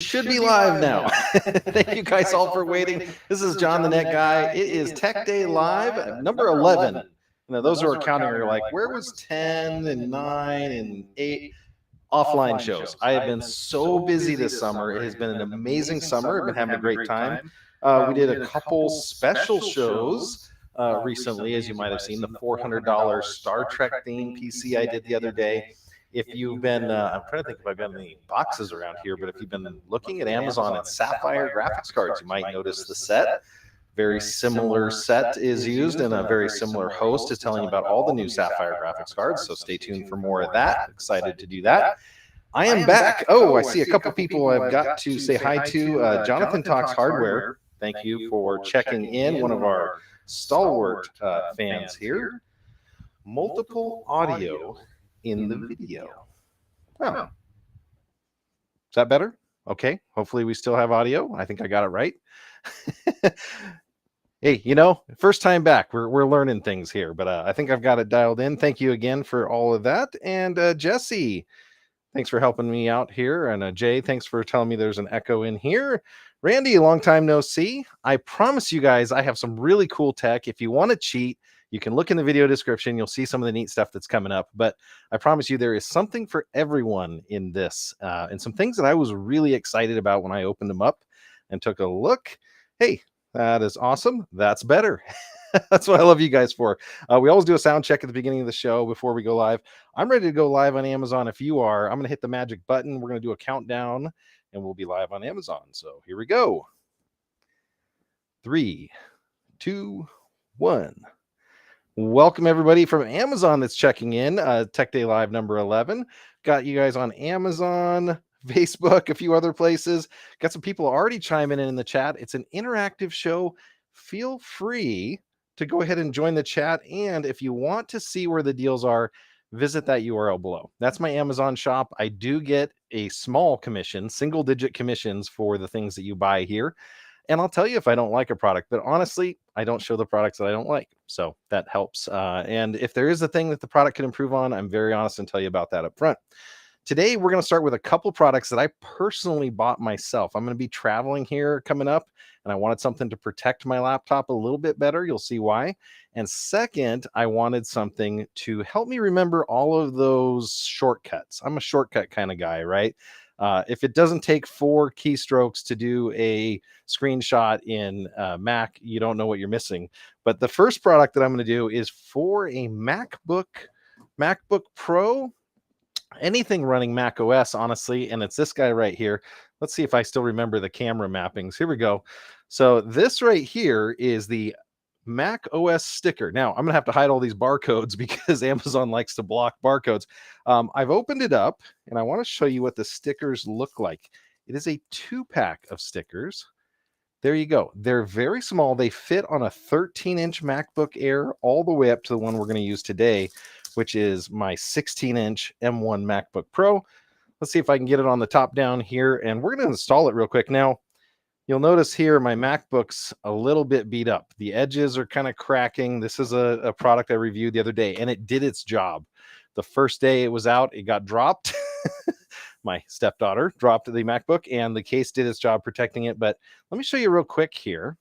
Should be live now. Thank you guys all for waiting. This is John the Net Guy. It is Tech Day Live, number 11. Those who are counting are like, where was 10 and 9 and 8 offline shows? I have been so busy this summer. It has been an amazing summer. I've been having a great time. We did a couple special shows recently, as you might have seen, the $400 Star Trek theme PC I did the other day. If you've been, I'm trying to think if I've got any boxes around here, but if you've been looking at Amazon and Sapphire graphics cards, you might notice the set. Very similar set is used, and a very similar host is telling you about all the new Sapphire graphics cards. So stay tuned for more of that. Excited to do that. I am back. Oh, I see a couple people I've got to say hi to. Jonathan Talks Hardware. Thank you for checking in. One of our stalwart fans here. Multiple audio in the video. Oh. Is that better? Okay. Hopefully we still have audio. I think I got it right. Hey, first time back. We're learning things here, but I think I've got it dialed in. Thank you again for all of that. And Jesse, thanks for helping me out here. And Jay, thanks for telling me there's an echo in here. Randy, long time no see. I promise you guys, I have some really cool tech. If you want to cheat, you can look in the video description. You'll see some of the neat stuff that's coming up. But I promise you, there is something for everyone in this. And some things that I was really excited about when I opened them up and took a look. Hey, that is awesome. That's better. That's what I love you guys for. We always do a sound check at the beginning of the show before we go live. I'm ready to go live on Amazon. If you are, I'm going to hit the magic button. We're going to do a countdown, and we'll be live on Amazon. So here we go. 3, 2, 1. Welcome, everybody from Amazon that's checking in. Tech Day Live number 11. Got you guys on Amazon, Facebook, a few other places. Got some people already chiming in the chat. It's an interactive show. Feel free to go ahead and join the chat. And if you want to see where the deals are, visit that URL below. That's my Amazon shop. I do get a small commission, single-digit commissions for the things that you buy here. And I'll tell you if I don't like a product, but honestly, I don't show the products that I don't like. So that helps. And if there is a thing that the product can improve on, I'm very honest and tell you about that up front. Today, we're going to start with a couple products that I personally bought myself. I'm going to be traveling here coming up, and I wanted something to protect my laptop a little bit better. You'll see why. And second, I wanted something to help me remember all of those shortcuts. I'm a shortcut kind of guy, right? If it doesn't take 4 keystrokes to do a screenshot in Mac, you don't know what you're missing. But the first product that I'm going to do is for a MacBook Pro, anything running Mac OS, honestly, and it's this guy right here. Let's see if I still remember the camera mappings. Here we go. So this right here is the Mac OS sticker. Now, I'm going to have to hide all these barcodes because Amazon likes to block barcodes. I've opened it up, and I want to show you what the stickers look like. It is a 2-pack of stickers. There you go. They're very small. They fit on a 13-inch MacBook Air all the way up to the one we're going to use today, which is my 16-inch M1 MacBook Pro. Let's see if I can get it on the top down here, and we're going to install it real quick. Now, you'll notice here my MacBook's a little bit beat up. The edges are kind of cracking. This is a product I reviewed the other day, and it did its job. The first day it was out, it got dropped. My stepdaughter dropped the MacBook, and the case did its job protecting it. But let me show you real quick here.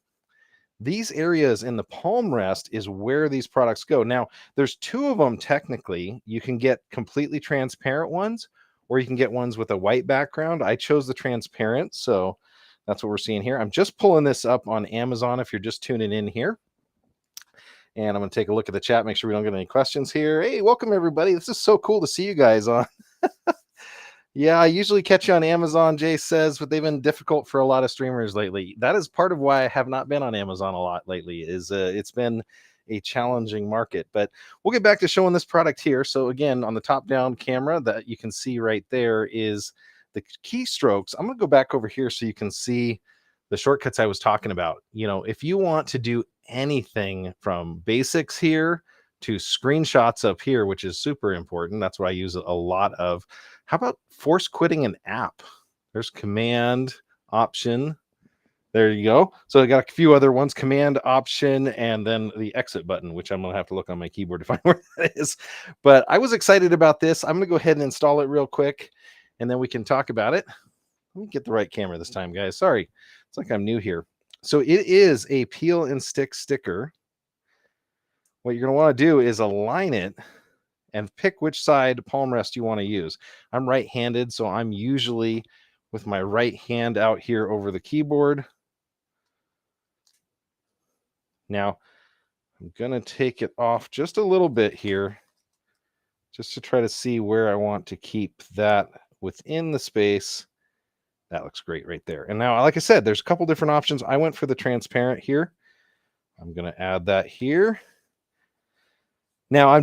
These areas in the palm rest is where these products go. Now, there's 2 of them technically. You can get completely transparent ones, or you can get ones with a white background. I chose the transparent, so that's what we're seeing here. I'm just pulling this up on Amazon if you're just tuning in here. And I'm going to take a look at the chat, make sure we don't get any questions here. Hey, welcome, everybody. This is so cool to see you guys on. Yeah, I usually catch you on Amazon, Jay says, but they've been difficult for a lot of streamers lately. That is part of why I have not been on Amazon a lot lately, is it's been a challenging market. But we'll get back to showing this product here. So again, on the top-down camera that you can see right there is the keystrokes. I'm going to go back over here so you can see the shortcuts I was talking about. If you want to do anything from basics here to screenshots up here, which is super important, that's what I use a lot of. How about force quitting an app? There's Command, Option. There you go. So I got a few other ones, Command, Option, and then the exit button, which I'm going to have to look on my keyboard to find where that is. But I was excited about this. I'm going to go ahead and install it real quick, and then we can talk about it. Let me get the right camera this time, guys. Sorry, it's like I'm new here. So it is a peel and stick sticker. What you're going to want to do is align it and pick which side palm rest you want to use. I'm right-handed, so I'm usually with my right hand out here over the keyboard. Now, I'm going to take it off just a little bit here, just to try to see where I want to keep that within the space. That looks great right there. And now, like I said, there's a couple different options. I went for the transparent here. I'm going to add that here. Now I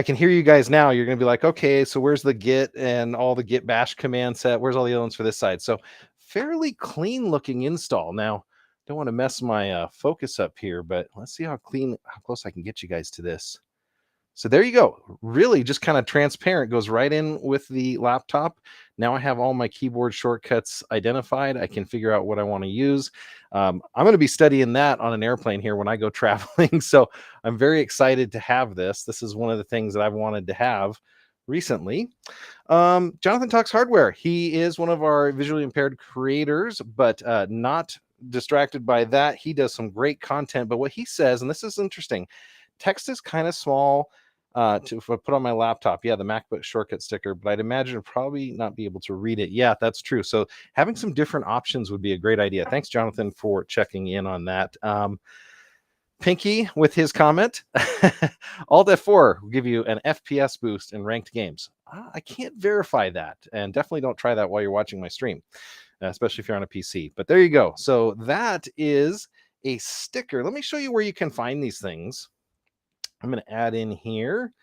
can hear you guys now. You're going to be like, okay, so where's the git and all the git bash command set? Where's all the elements for this side? So fairly clean looking install. Now, don't want to mess my focus up here, but let's see how close I can get you guys to this. So there you go. Really just kind of transparent, goes right in with the laptop. Now I have all my keyboard shortcuts identified. I can figure out what I want to use. I'm going to be studying that on an airplane here when I go traveling. So I'm very excited to have this. This is one of the things that I've wanted to have recently. Jonathan Talks Hardware. He is one of our visually impaired creators, but not distracted by that. He does some great content. But what he says, and this is interesting, text is kind of small. If I put on my laptop, yeah, the MacBook shortcut sticker, but I'd imagine I'd probably not be able to read it. Yeah, that's true. So having some different options would be a great idea. Thanks, Jonathan, for checking in on that. Pinky with his comment, Alt F4 will give you an FPS boost in ranked games. I can't verify that, and definitely don't try that while you're watching my stream, especially if you're on a PC. But there you go. So that is a sticker. Let me show you where you can find these things. I'm going to add in here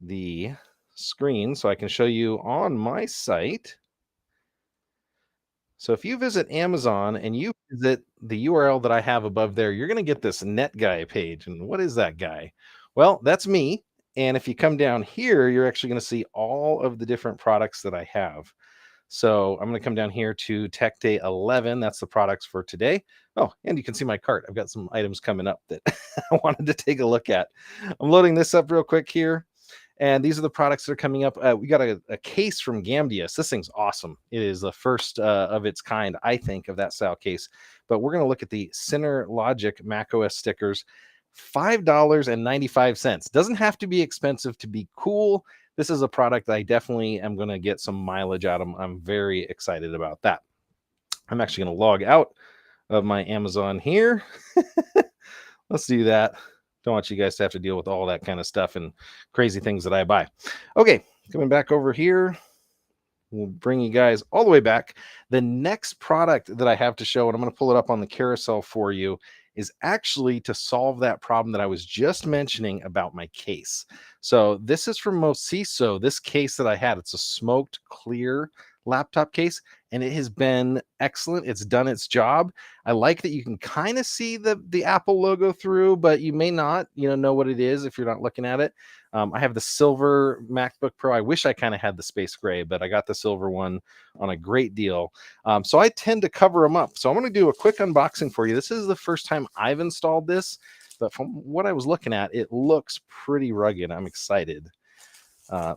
the screen so I can show you on my site. So if you visit Amazon and you visit the URL that I have above there, you're going to get this Net Guy page. And what is that guy? Well, that's me. And if you come down here, you're actually going to see all of the different products that I have. So I'm going to come down here to Tech Day 11. That's the products for today. Oh, and you can see my cart. I've got some items coming up that I wanted to take a look at. I'm loading this up real quick here. And these are the products that are coming up. We got a case from Gamdius. This thing's awesome. It is the first of its kind, I think, of that style case. But we're going to look at the Synerlogic macOS stickers. $5.95. Doesn't have to be expensive to be cool. This is a product that I definitely am going to get some mileage out of. I'm very excited about that. I'm actually going to log out of my Amazon here. Let's do that. Don't want you guys to have to deal with all that kind of stuff and crazy things that I buy. Okay, coming back over here. We'll bring you guys all the way back. The next product that I have to show, and I'm going to pull it up on the carousel for you, is actually to solve that problem that I was just mentioning about my case. So this is from Mosiso. This case that I had, it's a smoked clear laptop case, and it has been excellent. It's done its job. I like that you can kind of see the Apple logo through, but you may not, know what it is if you're not looking at it. I have the silver MacBook Pro. I wish I kind of had the space gray, but I got the silver one on a great deal. So I tend to cover them up. So I'm going to do a quick unboxing for you. This is the first time I've installed this, but from what I was looking at, it looks pretty rugged. I'm excited.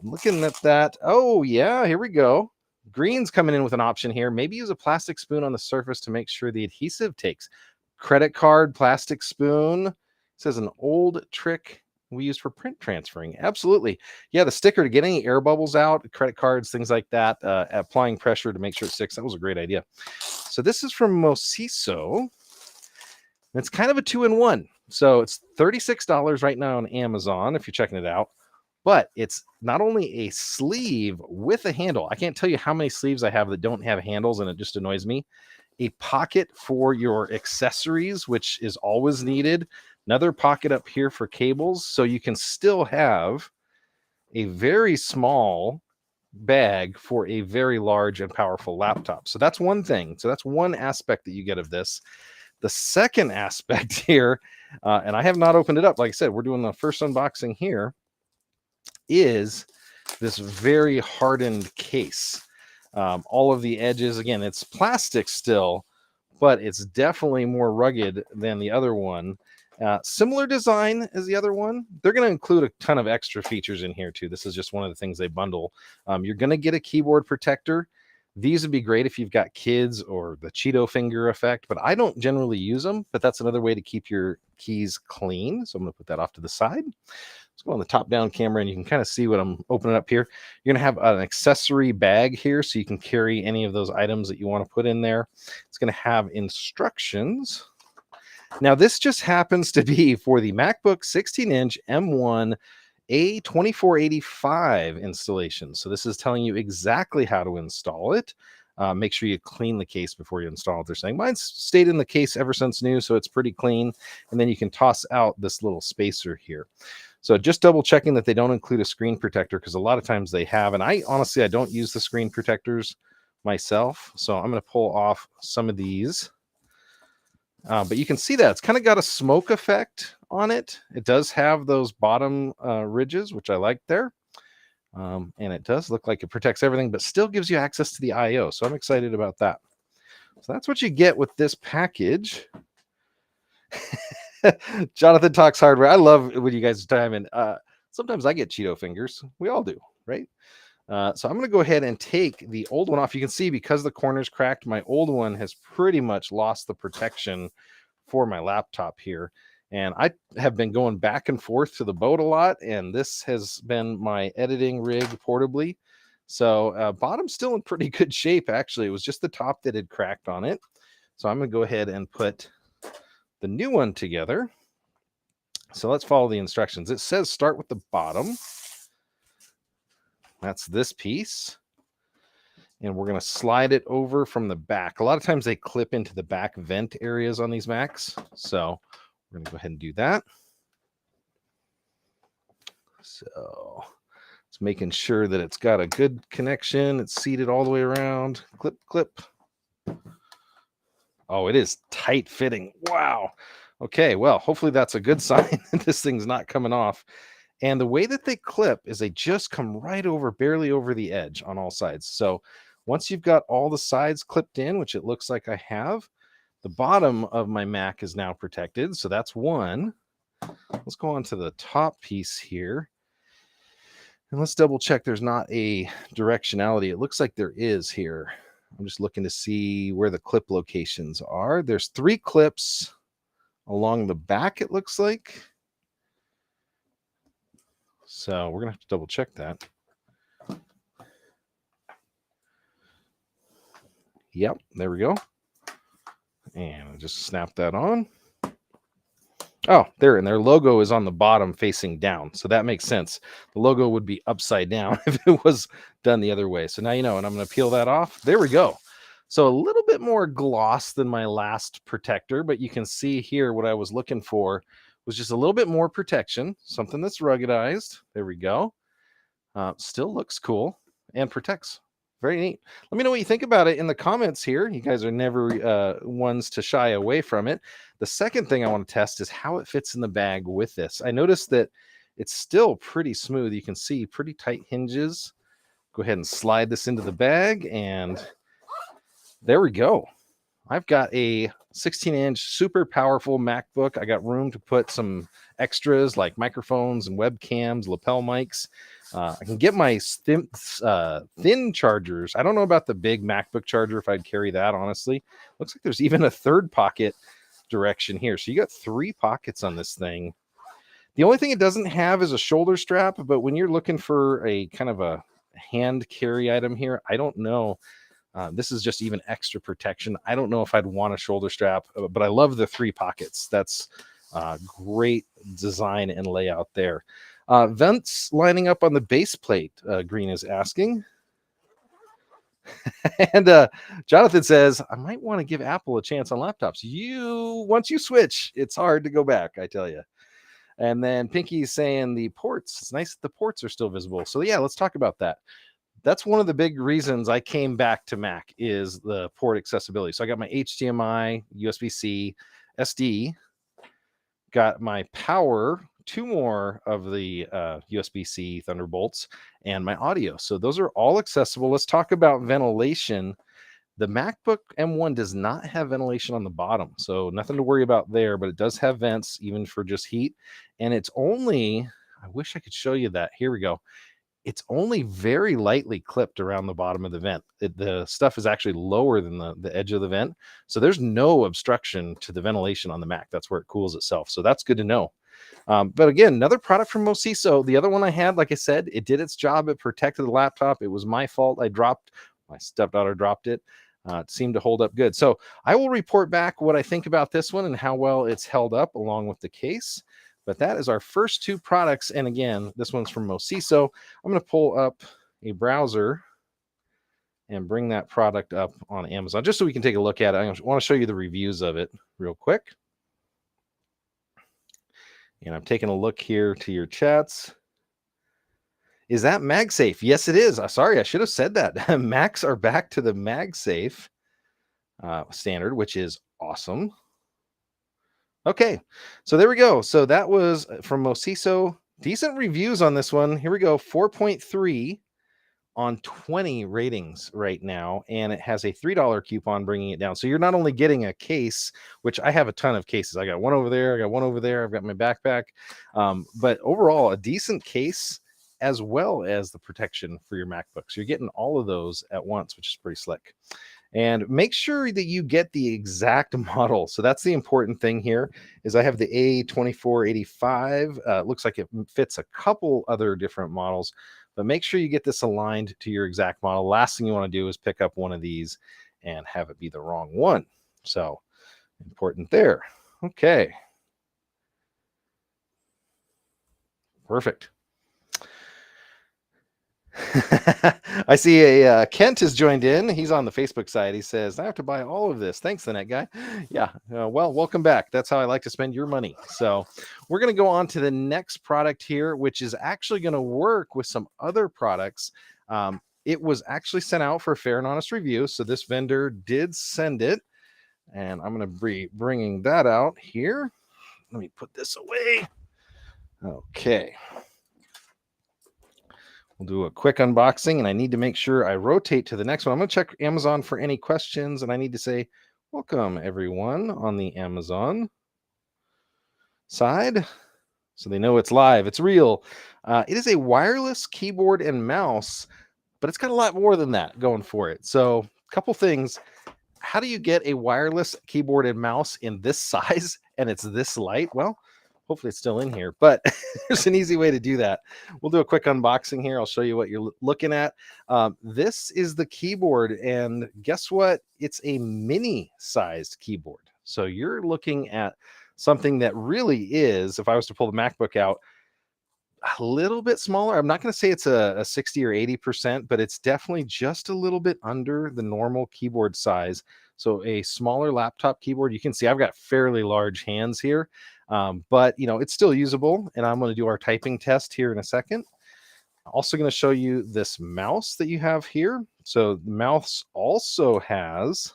Looking at that. Oh, yeah, here we go. Green's coming in with an option here. Maybe use a plastic spoon on the surface to make sure the adhesive takes. Credit card, plastic spoon. It says an old trick we use for print transferring. Absolutely. Yeah, the sticker to get any air bubbles out, credit cards, things like that, applying pressure to make sure it sticks. That was a great idea. So this is from Mosiso. It's kind of a 2-in-1. So it's $36 right now on Amazon if you're checking it out. But it's not only a sleeve with a handle. I can't tell you how many sleeves I have that don't have handles, and it just annoys me. A pocket for your accessories, which is always needed. Another pocket up here for cables, so you can still have a very small bag for a very large and powerful laptop. So that's one thing. So that's one aspect that you get of this. The second aspect here, and I have not opened it up. Like I said, we're doing the first unboxing here, is this very hardened case. All of the edges, again, it's plastic still, but it's definitely more rugged than the other one. Similar design as the other one. They're going to include a ton of extra features in here too. This is just one of the things they bundle. You're going to get a keyboard protector. These would be great if you've got kids or the Cheeto finger effect, but I don't generally use them, but that's another way to keep your keys clean. So I'm going to put that off to the side. Let's go on the top down camera and you can kind of see what I'm opening up here. You're going to have an accessory bag here so you can carry any of those items that you want to put in there. It's going to have instructions. Now, this just happens to be for the MacBook 16-inch M1 A2485 installation. So this is telling you exactly how to install it. Make sure you clean the case before you install it. They're saying mine's stayed in the case ever since new, so it's pretty clean. And then you can toss out this little spacer here. So just double checking that they don't include a screen protector, because a lot of times they have. And I honestly don't use the screen protectors myself. So I'm going to pull off some of these. But you can see that it's kind of got a smoke effect on it. It does have those bottom ridges, which I like there. And it does look like it protects everything, but still gives you access to the I/O. So I'm excited about that. So that's what you get with this package. Jonathan Talks Hardware. I love when you guys are timing. Sometimes I get Cheeto fingers. We all do, right? So I'm going to go ahead and take the old one off. You can see because the corner's cracked, my old one has pretty much lost the protection for my laptop here. And I have been going back and forth to the boat a lot, and this has been my editing rig portably. So bottom's still in pretty good shape, actually. It was just the top that had cracked on it. So I'm going to go ahead and put the new one together. So let's follow the instructions. It says start with the bottom. That's this piece. And we're going to slide it over from the back. A lot of times they clip into the back vent areas on these Macs. So we're going to go ahead and do that. So it's making sure that it's got a good connection. It's seated all the way around. Clip, clip. Oh, it is tight fitting. Wow. Okay, well, hopefully that's a good sign that this thing's not coming off. And the way that they clip is they just come right over, barely over the edge on all sides. So once you've got all the sides clipped in, which it looks like I have, the bottom of my Mac is now protected. So that's one. Let's go on to the top piece here. And let's double check there's not a directionality. It looks like there is here. I'm just looking to see where the clip locations are. There's 3 clips along the back, it looks like. So we're going to have to double check that. Yep, there we go. And I'll just snap that on. Oh, there, and their logo is on the bottom facing down. So that makes sense. The logo would be upside down if it was done the other way. So now you know, and I'm going to peel that off. There we go. So a little bit more gloss than my last protector, but you can see here what I was looking for was just a little bit more protection, something that's ruggedized. There we go. Still looks cool and protects. Very neat. Let me know what you think about it in the comments here. You guys are never ones to shy away from it. The second thing I want to test is how it fits in the bag with this. I noticed that it's still pretty smooth. You can see pretty tight hinges. Go ahead and slide this into the bag, and there we go. I've got a 16-inch super powerful MacBook. I got room to put some extras like microphones and webcams, lapel mics. I can get my thin chargers. I don't know about the big MacBook charger, if I'd carry that, honestly. Looks like there's even a third pocket direction here. So you got 3 pockets on this thing. The only thing it doesn't have is a shoulder strap, but when you're looking for a kind of a hand carry item here, I don't know. This is just even extra protection. I don't know if I'd want a shoulder strap, but I love the 3 pockets. That's great design and layout there. Vents lining up on the base plate, Green is asking. And Jonathan says, I might want to give Apple a chance on laptops. Once you switch, it's hard to go back, I tell you. And then Pinky's saying the ports. It's nice that the ports are still visible. So yeah, let's talk about that. That's one of the big reasons I came back to Mac is the port accessibility. So I got my HDMI, USB-C, SD, got my power, 2 more of the USB-C Thunderbolts, and my audio. So those are all accessible. Let's talk about ventilation. The MacBook M1 does not have ventilation on the bottom, so nothing to worry about there, but it does have vents even for just heat. And it's only, I wish I could show you that. Here we go. it's only very lightly clipped around the bottom of the vent. The stuff is actually lower than the edge of the vent. So there's no obstruction to the ventilation on the Mac. That's where it cools itself. So that's good to know. But again, another product from Mosiso. The other one I had, like I said, it did its job. It protected the laptop. It was my fault. My stepdaughter dropped it. It seemed to hold up good. So I will report back what I think about this one and how well it's held up along with the case. But that is our first two products. And again, this one's from Mosiso. I'm going to pull up a browser and bring that product up on Amazon just so we can take a look at it. I want to show you the reviews of it real quick. And I'm taking a look here to your chats. Is that MagSafe? Yes, it is. Sorry, I should have said that. Macs are back to the MagSafe standard, which is awesome. Okay, so there we go. So that was from Mosiso. Decent reviews on this one. Here we go. 4.3 on 20 ratings right now, and it has a $3 coupon bringing it down. So you're not only getting a case, which I have a ton of cases. I got one over there. I got one over there. I've got my backpack. But overall, a decent case as well as the protection for your MacBooks. You're getting all of those at once, which is pretty slick. And make sure that you get the exact model. So that's the important thing here is I have the A2485. It looks like it fits a couple other different models, but make sure you get this aligned to your exact model. Last thing you want to do is pick up one of these and have it be the wrong one. So important there. Okay. Perfect. I see a Kent has joined in. He's on the Facebook side. He says, I have to buy all of this. Thanks, the net guy. Yeah. Well, welcome back. That's how I like to spend your money. So we're going to go on to the next product here, which is actually going to work with some other products. It was actually sent out for a fair and honest review. So this vendor did send it. And I'm going to be bringing that out here. Let me put this away. Okay. We'll do a quick unboxing, and I need to make sure I rotate to the next one. I'm going to check Amazon for any questions, and I need to say, welcome, everyone, on the Amazon side. So they know it's live. It's real. It is a wireless keyboard and mouse, but it's got a lot more than that going for it. So a couple things. How do you get a wireless keyboard and mouse in this size and it's this light? Well, hopefully it's still in here, but there's an easy way to do that. We'll do a quick unboxing here. I'll show you what you're looking at. This is the keyboard, and guess what? It's a mini sized keyboard. So you're looking at something that really is, if I was to pull the MacBook out, a little bit smaller. I'm not going to say it's a 60 or 80%, but it's definitely just a little bit under the normal keyboard size. So a smaller laptop keyboard. You can see I've got fairly large hands here. But it's still usable, and I'm going to do our typing test here in a second. I'm also going to show you this mouse that you have here. So the mouse also has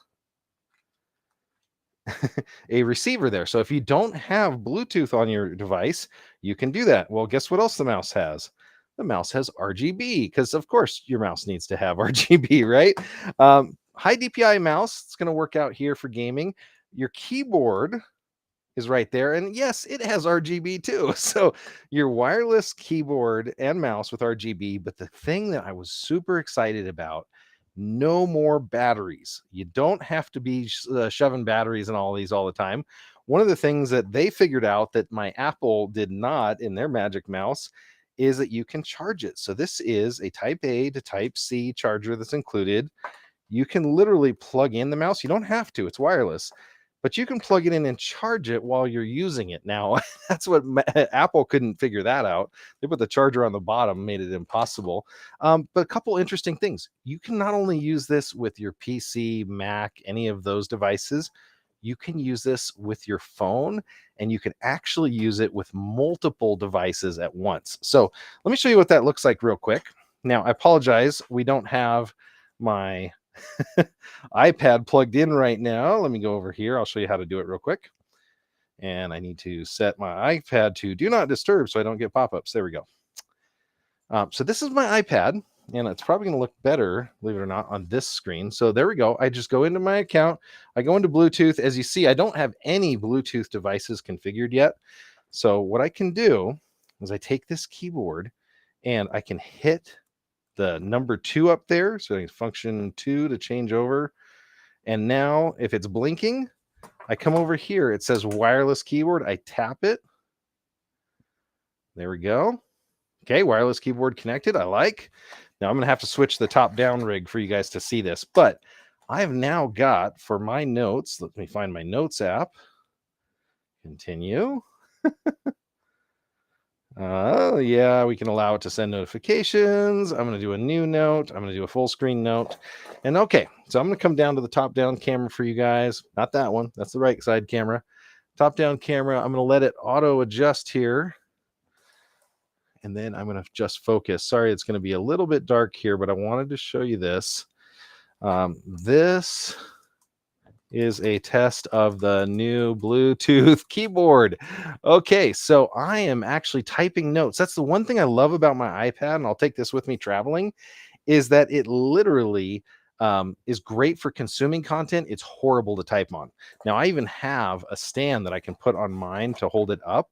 a receiver there. So if you don't have Bluetooth on your device, you can do that. Well, guess what else the mouse has? The mouse has RGB, because of course your mouse needs to have RGB, right? High DPI mouse. It's going to work out here for gaming. Your keyboard is right there. And yes, it has RGB too. So your wireless keyboard and mouse with RGB. But the thing that I was super excited about, no more batteries. You don't have to be shoving batteries in all these all the time. One of the things that they figured out that my Apple did not in their Magic Mouse is that you can charge it. So this is a Type A to Type C charger that's included. You can literally plug in the mouse. You don't have to. It's wireless. But you can plug it in and charge it while you're using it. Now, that's what Apple couldn't figure that out. They put the charger on the bottom, made it impossible. But a couple interesting things. You can not only use this with your PC, Mac, any of those devices, you can use this with your phone, and you can actually use it with multiple devices at once. So let me show you what that looks like real quick. Now, I apologize. We don't have my iPad plugged in right now. Let me go over here. I'll show you how to do it real quick. And I need to set my iPad to do not disturb so I don't get pop-ups. There we go. So this is my iPad, and it's probably going to look better, believe it or not, on this screen. So there we go. I just go into my account. I go into Bluetooth. As you see, I don't have any Bluetooth devices configured yet. So what I can do is I take this keyboard and I can hit the number 2 up there. So I can function 2 to change over. And now if it's blinking, I come over here. It says wireless keyboard. I tap it. There we go. Okay, wireless keyboard connected. I like. Now I'm going to have to switch the top down rig for you guys to see this. But I have now got for my notes, let me find my notes app. Continue. Yeah, we can allow it to send notifications. I'm going to do a new note. I'm going to do a full screen note. And okay, so I'm going to come down to the top down camera for you guys. Not that one. That's the right side camera. Top down camera. I'm going to let it auto adjust here. And then I'm going to just focus. Sorry, it's going to be a little bit dark here, but I wanted to show you this. This is a test of the new Bluetooth keyboard. Okay, so I am actually typing notes. That's the one thing I love about my iPad, and I'll take this with me traveling, is that it literally is great for consuming content. It's horrible to type on. Now, I even have a stand that I can put on mine to hold it up.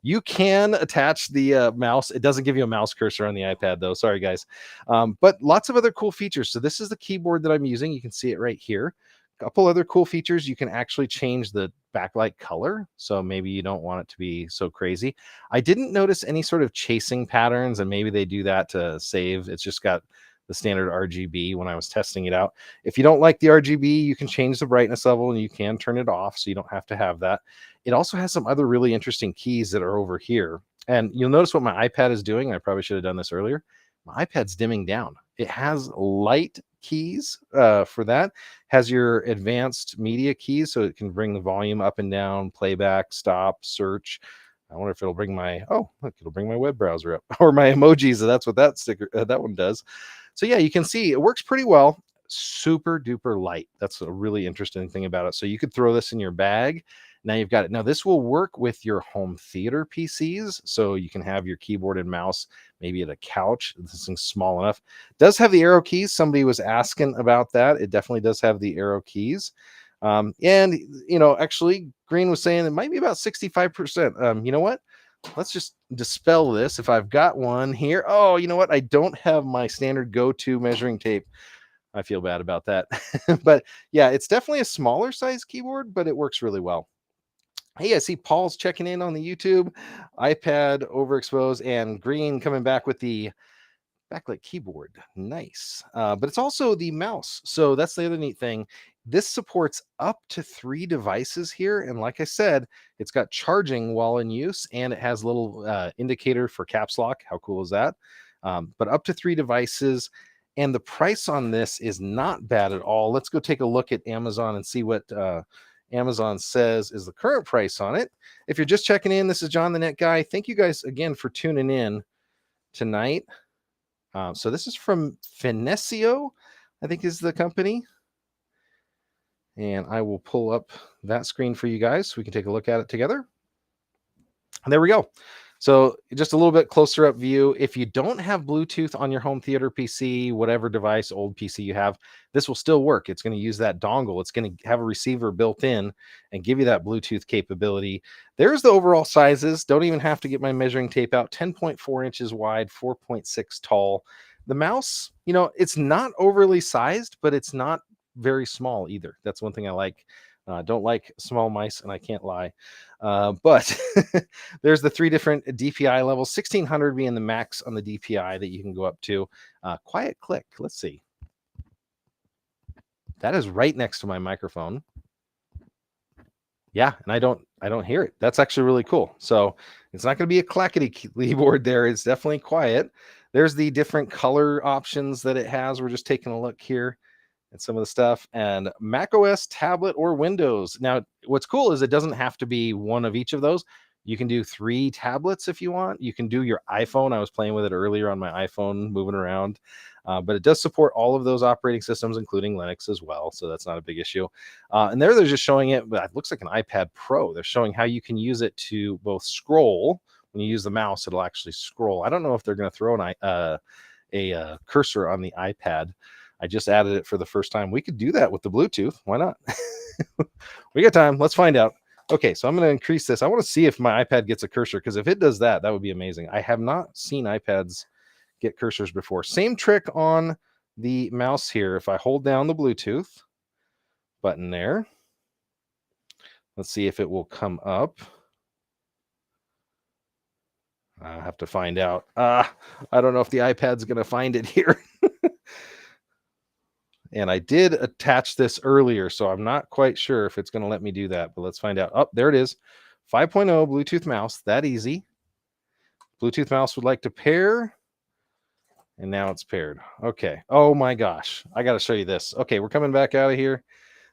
You can attach the mouse. It doesn't give you a mouse cursor on the iPad, though. Sorry, guys. But lots of other cool features. So this is the keyboard that I'm using. You can see it right here. A couple other cool features. You can actually change the backlight color. So maybe you don't want it to be so crazy. I didn't notice any sort of chasing patterns, and maybe they do that to save. It's just got the standard RGB when I was testing it out. If you don't like the RGB, you can change the brightness level and you can turn it off, so you don't have to have that. It also has some other really interesting keys that are over here. And you'll notice what my iPad is doing. I probably should have done this earlier. My iPad's dimming down. It has light keys for that. Has your advanced media keys, so it can bring the volume up and down, playback, stop, search. I wonder if it'll bring my, oh, look, it'll bring my web browser up or my emojis. That's what that sticker, that one does. So yeah, you can see it works pretty well. Super duper light. That's a really interesting thing about it. So you could throw this in your bag. Now you've got it. Now this will work with your home theater PCs. So you can have your keyboard and mouse maybe at a couch. This thing's small enough. It does have the arrow keys. Somebody was asking about that. It definitely does have the arrow keys. And, you know, actually Green was saying it might be about 65%. You know what? Let's just dispel this. If I've got one here, oh, you know what? I don't have my standard go-to measuring tape. I feel bad about that. But yeah, it's definitely a smaller size keyboard, but it works really well. Hey, I see Paul's checking in on the YouTube, iPad overexposed, and Green coming back with the backlit keyboard. Nice. But it's also the mouse. So that's the other neat thing. This supports up to 3 devices here. And like I said, it's got charging while in use, and it has a little indicator for caps lock. How cool is that? But up to 3 devices. And the price on this is not bad at all. Let's go take a look at Amazon and see what Amazon says is the current price on it. If you're just checking in, this is John the Net Guy. Thank you guys again for tuning in tonight. So this is from Finesio, I think is the company. And I will pull up that screen for you guys so we can take a look at it together. And there we go. So just a little bit closer up view. If you don't have Bluetooth on your home theater PC, whatever device, old PC you have, this will still work. It's going to use that dongle. It's going to have a receiver built in and give you that Bluetooth capability. There's the overall sizes. Don't even have to get my measuring tape out. 10.4 inches wide, 4.6 tall. The mouse, you know, it's not overly sized, but it's not very small either. That's one thing I like. Don't like small mice, and I can't lie. But there's the 3 different DPI levels, 1600 being the max on the DPI that you can go up to. Quiet click. Let's see. That is right next to my microphone. Yeah, and I don't hear it. That's actually really cool. So it's not going to be a clackety keyboard there. It's definitely quiet. There's the different color options that it has. We're just taking a look here and some of the stuff, and Mac OS, tablet, or Windows. Now, what's cool is it doesn't have to be one of each of those. You can do 3 tablets if you want. You can do your iPhone. I was playing with it earlier on my iPhone, moving around. But it does support all of those operating systems, including Linux as well. So that's not a big issue. And there they're just showing it, but it looks like an iPad Pro. They're showing how you can use it to both scroll. When you use the mouse, it'll actually scroll. I don't know if they're going to throw a cursor on the iPad. I just added it for the first time. We could do that with the Bluetooth. Why not? We got time. Let's find out. Okay, so I'm going to increase this. I want to see if my iPad gets a cursor, because if it does that, that would be amazing. I have not seen iPads get cursors before. Same trick on the mouse here. If I hold down the Bluetooth button there, let's see if it will come up. I'll have to find out. I don't know if the iPad's going to find it here. And I did attach this earlier, so I'm not quite sure if it's going to let me do that, but let's find out. Oh, there it is. 5.0 Bluetooth mouse, that easy. Bluetooth mouse would like to pair. And now it's paired. Okay. Oh my gosh. I got to show you this. Okay, we're coming back out of here.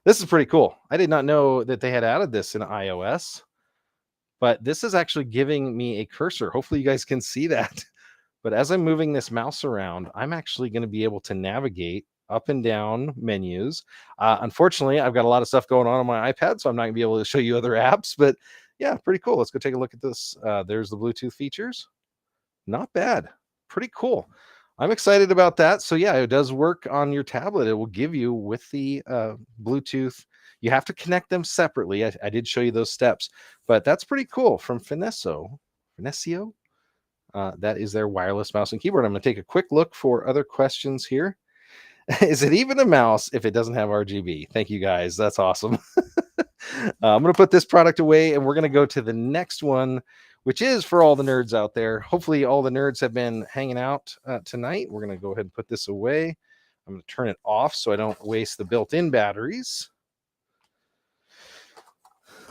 This is pretty cool. I did not know that they had added this in iOS, but this is actually giving me a cursor. Hopefully you guys can see that. But as I'm moving this mouse around, I'm actually going to be able to navigate up and down menus. Unfortunately, I've got a lot of stuff going on my iPad, so I'm not going to be able to show you other apps, but yeah, pretty cool. Let's go take a look at this. There's the Bluetooth features. Not bad. Pretty cool. I'm excited about that. So yeah, it does work on your tablet. It will give you with the Bluetooth. You have to connect them separately. I did show you those steps, but that's pretty cool from Finesso. That is their wireless mouse and keyboard. I'm going to take a quick look for other questions here. Is it even a mouse if it doesn't have RGB? Thank you guys. That's awesome. I'm going to put this product away and we're going to go to the next one, which is for all the nerds out there. Hopefully all the nerds have been hanging out tonight. We're going to go ahead and put this away. I'm going to turn it off so I don't waste the built-in batteries.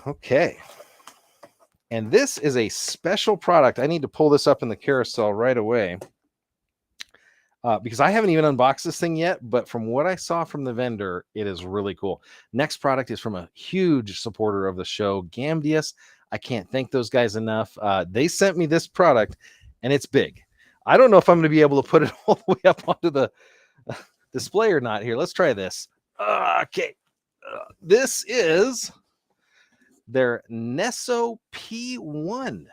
Okay. And this is a special product. I need to pull this up in the carousel right away because I haven't even unboxed this thing yet. But from what I saw from the vendor, it is really cool. Next product is from a huge supporter of the show, Gamdius. I can't thank those guys enough. They sent me this product, and it's big. I don't know if I'm going to be able to put it all the way up onto the display or not. Here, let's try this. Okay. This is their Nesso P1.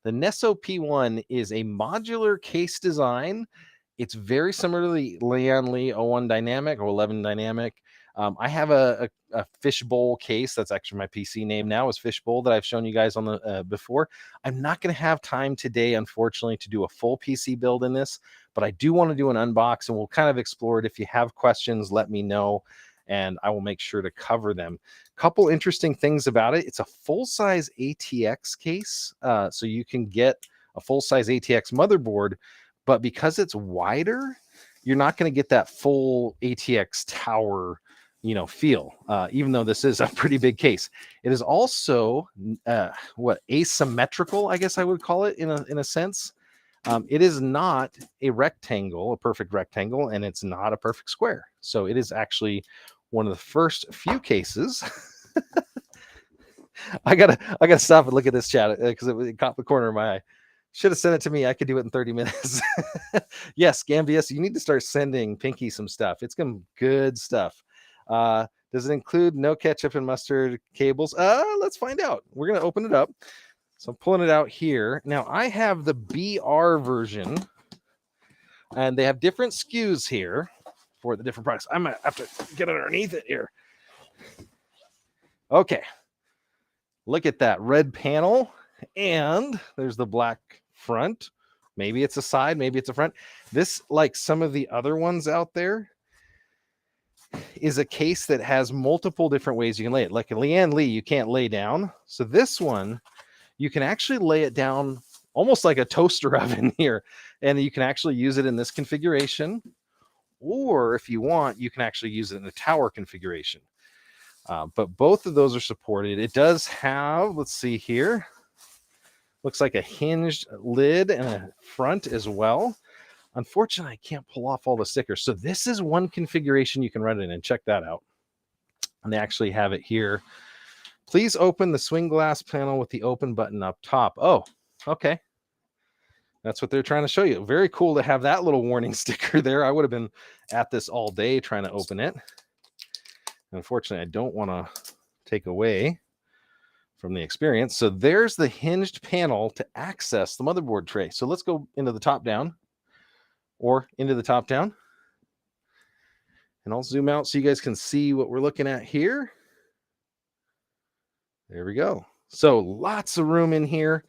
The Nesso P1 is a modular case design. It's very similar to the Lian Li 01 Dynamic or 11 Dynamic. I have a Fishbowl case. That's actually my PC name now is Fishbowl that I've shown you guys on the before. I'm not going to have time today, unfortunately, to do a full PC build in this, but I do want to do an unbox and we'll kind of explore it. If you have questions, let me know and I will make sure to cover them. Couple interesting things about it. It's a full-size ATX case, so you can get a full-size ATX motherboard, but because it's wider, you're not going to get that full ATX tower, feel, even though this is a pretty big case. It is also asymmetrical, I guess I would call it in a sense. It is not a rectangle, a perfect rectangle, and it's not a perfect square. So it is actually one of the first few cases. I gotta stop and look at this chat because it caught the corner of my eye. Should have sent it to me. I could do it in 30 minutes. Yes, Gambius, you need to start sending Pinky some stuff. It's some good stuff. Does it include no ketchup and mustard cables? Let's find out. We're going to open it up. So I'm pulling it out here. Now, I have the BR version, and they have different SKUs here for the different products. I'm going to have to get underneath it here. Okay. Look at that red panel, and there's the black front. Maybe it's a side, maybe it's a front. This, like some of the other ones out there, is a case that has multiple different ways you can lay it. Like a Lian Li, you can't lay down. So this one, you can actually lay it down almost like a toaster oven here. And you can actually use it in this configuration. Or if you want, you can actually use it in a tower configuration. But both of those are supported. It does have, let's see here, looks like a hinged lid and a front as well. Unfortunately, I can't pull off all the stickers. So this is one configuration you can run it in, and check that out. And they actually have it here. Please open the swing glass panel with the open button up top. Oh, okay. That's what they're trying to show you. Very cool to have that little warning sticker there. I would have been at this all day trying to open it. Unfortunately, I don't want to take away from the experience. So there's the hinged panel to access the motherboard tray. So let's go into the top down or into the top down. And I'll zoom out so you guys can see what we're looking at here. There we go. So lots of room in here.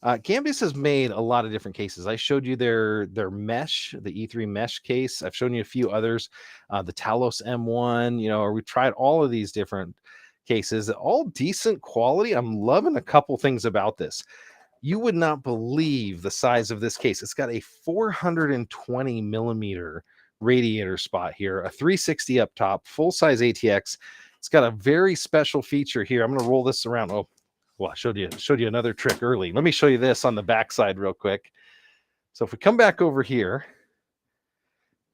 Gambius has made a lot of different cases. I showed you their mesh, the E3 mesh case. I've shown you a few others, the Talos M1, or we tried all of these different cases, all decent quality. I'm loving a couple things about this. You would not believe the size of this case. It's got a 420 millimeter radiator spot here, a 360 up top, full size ATX. It's got a very special feature here. I'm going to roll this around. Oh, well, I showed you another trick early. Let me show you this on the backside real quick. So if we come back over here,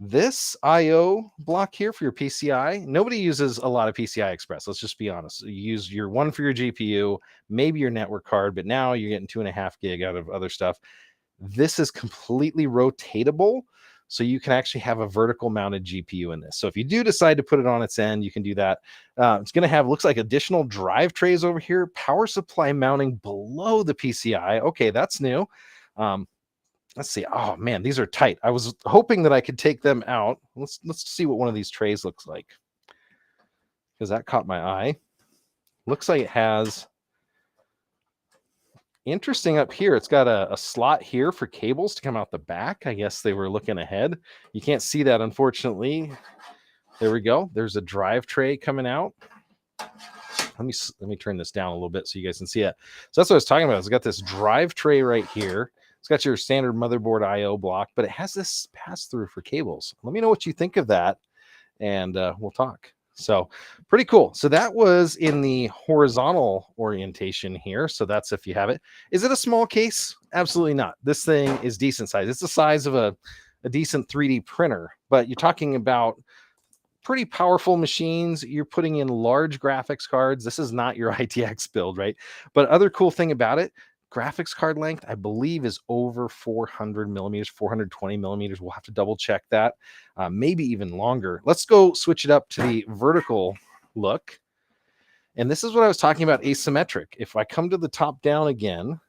this IO block here for your PCI, nobody uses a lot of PCI Express. Let's just be honest. You use your one for your GPU, maybe your network card, but now you're getting 2.5 gig out of other stuff. This is completely rotatable, so you can actually have a vertical mounted GPU in this. So if you do decide to put it on its end, you can do that. It's going to have, looks like, additional drive trays over here, power supply mounting below the PCI. Okay, that's new. Let's see. Oh man, these are tight. I was hoping that I could take them out. Let's see what one of these trays looks like, because that caught my eye. Looks like it has, interesting up here, it's got a slot here for cables to come out the back. I guess they were looking ahead. You can't see that, unfortunately. There we go. There's a drive tray coming out. Let me turn this down a little bit so you guys can see it. So that's what I was talking about. It's got this drive tray right here. It's got your standard motherboard IO block, but it has this pass-through for cables. Let me know what you think of that, and we'll talk. So pretty cool. So that was in the horizontal orientation here. So that's if you have it. Is it a small case? Absolutely not. This thing is decent size. It's the size of a decent 3D printer, but you're talking about pretty powerful machines. You're putting in large graphics cards. This is not your ITX build, right? But other cool thing about it, graphics card length, I believe, is over 400 millimeters, 420 millimeters. We'll have to double check that. Maybe even longer. Let's go switch it up to the vertical look. And this is what I was talking about, asymmetric. If I come to the top down again,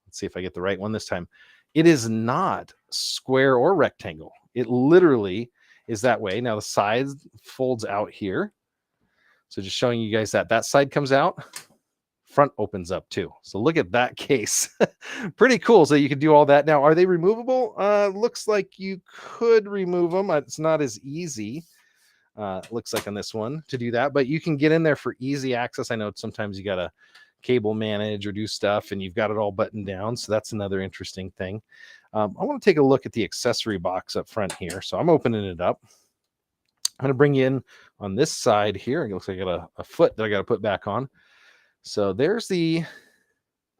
let's see if I get the right one this time. It is not square or rectangle. It literally is that way. Now the side folds out here. So just showing you guys that side comes out. Front opens up too. So look at that case. Pretty cool. So you can do all that. Now, are they removable? Looks like you could remove them. It's not as easy. Looks like on this one to do that, but you can get in there for easy access. I know sometimes you got to cable manage or do stuff and you've got it all buttoned down. So that's another interesting thing. I want to take a look at the accessory box up front here. So I'm opening it up. I'm going to bring you in on this side here. It looks like I got a foot that I got to put back on. So there's the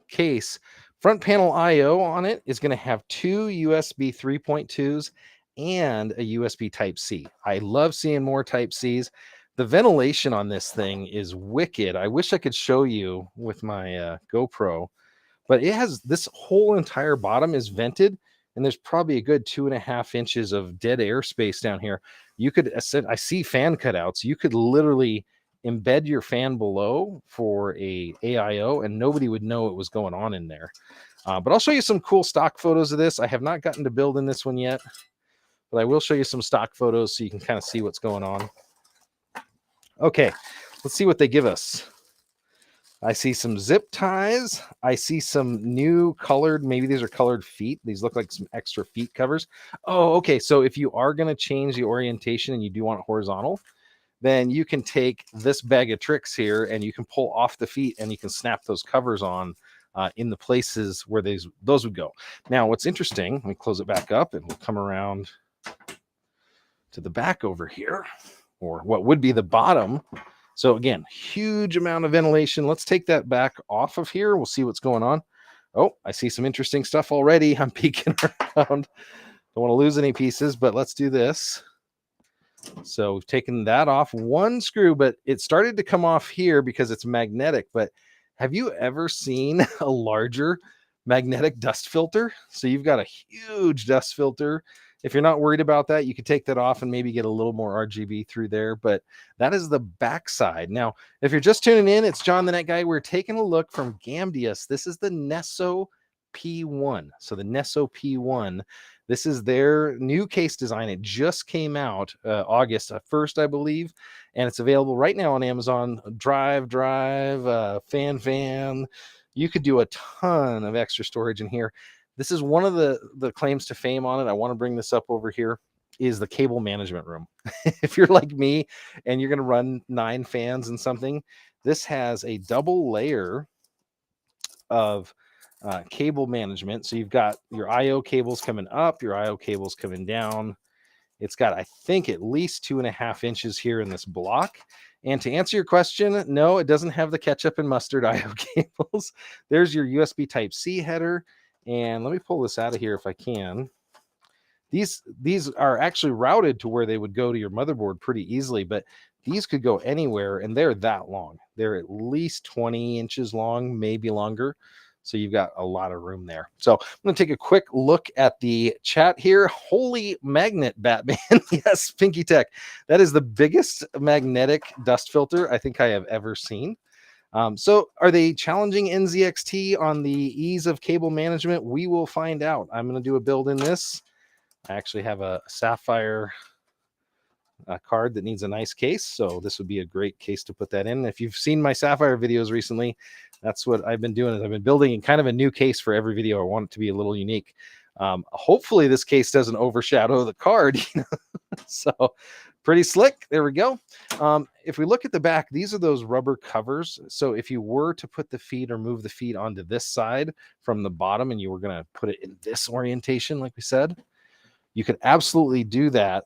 case. Front panel IO on it is going to have two USB 3.2s and a USB Type-C. I love seeing more Type-Cs. The ventilation on this thing is wicked. I wish I could show you with my GoPro, but it has, this whole entire bottom is vented, and there's probably a good 2.5 inches of dead air space down here. You could, I see fan cutouts. You could literally embed your fan below for a AIO and nobody would know what was going on in there. But I'll show you some cool stock photos of this. I have not gotten to building this one yet, but I will show you some stock photos so you can kind of see what's going on. Okay, let's see what they give us. I see some zip ties. I see some new colored, maybe these are colored feet. These look like some extra feet covers. Oh, okay. So if you are going to change the orientation and you do want it horizontal, then you can take this bag of tricks here and you can pull off the feet and you can snap those covers on in the places where those would go. Now, what's interesting, let me close it back up and we'll come around to the back over here, or what would be the bottom. So again, huge amount of ventilation. Let's take that back off of here. We'll see what's going on. Oh, I see some interesting stuff already. I'm peeking around. Don't want to lose any pieces, but let's do this. So we've taken that off one screw, but it started to come off here because it's magnetic. But have you ever seen a larger magnetic dust filter? So you've got a huge dust filter. If you're not worried about that, you could take that off and maybe get a little more RGB through there, but that is the backside. Now, if you're just tuning in, it's John the Net Guy. We're taking a look from Gambius. This is the Nesso P1. So the Nesso P1, this is their new case design. It just came out August 1st, I believe, and it's available right now on Amazon. Drive, Fan, You could do a ton of extra storage in here. This is one of the claims to fame on it. I want to bring this up over here is the cable management room. If you're like me and you're going to run 9 fans and something, this has a double layer of cable management. So you've got your IO cables coming up, your IO cables coming down. It's got, I think, at least 2.5 inches here in this block. And to answer your question, no, it doesn't have the ketchup and mustard IO cables. There's your USB Type-C header. And let me pull this out of here if I can. These are actually routed to where they would go to your motherboard pretty easily, but these could go anywhere, and they're that long. They're at least 20 inches long, maybe longer. So you've got a lot of room there. So I'm going to take a quick look at the chat here. Holy magnet, Batman. Yes, Pinky Tech. That is the biggest magnetic dust filter I think I have ever seen. So are they challenging NZXT on the ease of cable management? We will find out. I'm going to do a build in this. I actually have a Sapphire card that needs a nice case, so this would be a great case to put that in. If you've seen my Sapphire videos recently, that's what I've been doing. I've been building in kind of a new case for every video. I want it to be a little unique. Hopefully this case doesn't overshadow the card. So pretty slick. There we go. If we look at the back, these are those rubber covers. So if you were to put the feet or move the feet onto this side from the bottom and you were going to put it in this orientation, like we said, you could absolutely do that.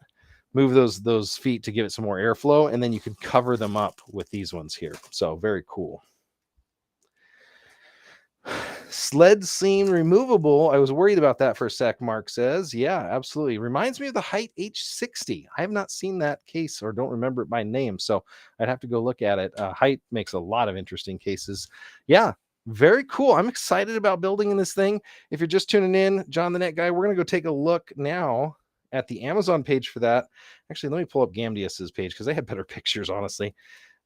Move those feet to give it some more airflow, and then you could cover them up with these ones here. So very cool. Sled seam removable. I was worried about that for a sec, Mark says. Yeah, absolutely. Reminds me of the Height H60. I have not seen that case or don't remember it by name, so I'd have to go look at it. Height makes a lot of interesting cases. Yeah, very cool. I'm excited about building in this thing. If you're just tuning in, John the Net Guy, we're going to go take a look now at the Amazon page for that. Actually, let me pull up Gamdius's page because they had better pictures, honestly.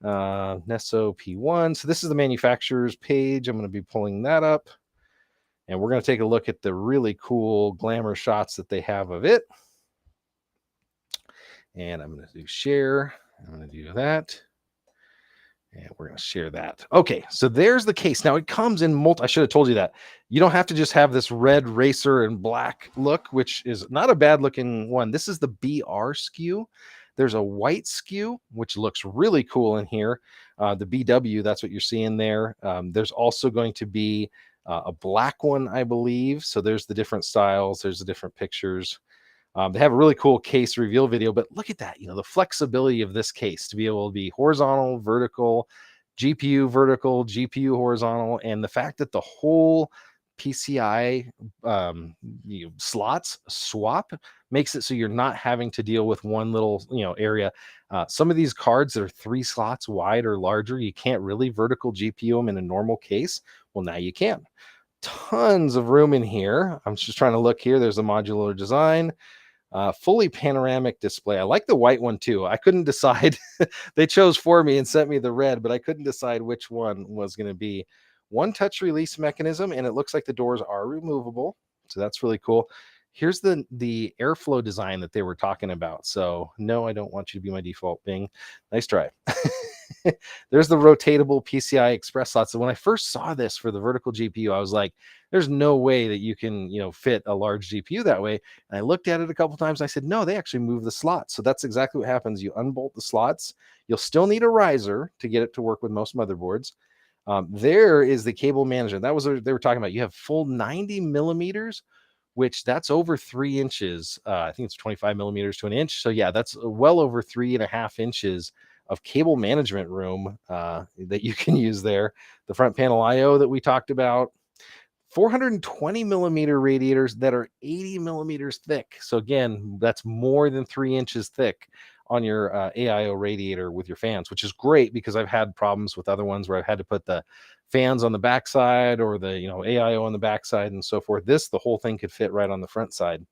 Nesso P1. So this is the manufacturer's page. I'm going to be pulling that up, and we're going to take a look at the really cool glamour shots that they have of it. And I'm going to do share. I'm going to do that. And we're going to share that. Okay, so there's the case. Now it comes in I should have told you that. You don't have to just have this red racer and black look, which is not a bad looking one. This is the BR SKU. There's a white SKU, which looks really cool in here. The BW, that's what you're seeing there. There's also going to be a black one, I believe. So there's the different styles. There's the different pictures. They have a really cool case reveal video, but look at that, the flexibility of this case to be able to be horizontal, vertical, GPU vertical, GPU horizontal, and the fact that the whole PCI slots swap makes it so you're not having to deal with one little area. Some of these cards that are 3 slots wide or larger, you can't really vertical GPU them in a normal case. Well, now you can. Tons of room in here. I'm just trying to look here. There's a modular design. Fully panoramic display. I like the white one too. I couldn't decide. They chose for me and sent me the red, but I couldn't decide which one was going to be. One touch release mechanism, and it looks like the doors are removable. So that's really cool. Here's the airflow design that they were talking about. So no, I don't want you to be my default Bing. Nice try. There's the rotatable PCI Express slots. So when I first saw this for the vertical GPU, I was like, there's no way that you can, fit a large GPU that way. And I looked at it a couple times. And I said, no, they actually move the slots. So that's exactly what happens. You unbolt the slots. You'll still need a riser to get it to work with most motherboards. There is the cable management. That was what they were talking about. You have full 90 millimeters, which that's over 3 inches. I think it's 25 millimeters to an inch. So yeah, that's well over 3.5 inches of cable management room that you can use there. The front panel IO that we talked about, 420 millimeter radiators that are 80 millimeters thick. So again, that's more than 3 inches thick on your AIO radiator with your fans, which is great because I've had problems with other ones where I've had to put the fans on the backside or the AIO on the backside and so forth. The whole thing could fit right on the front side.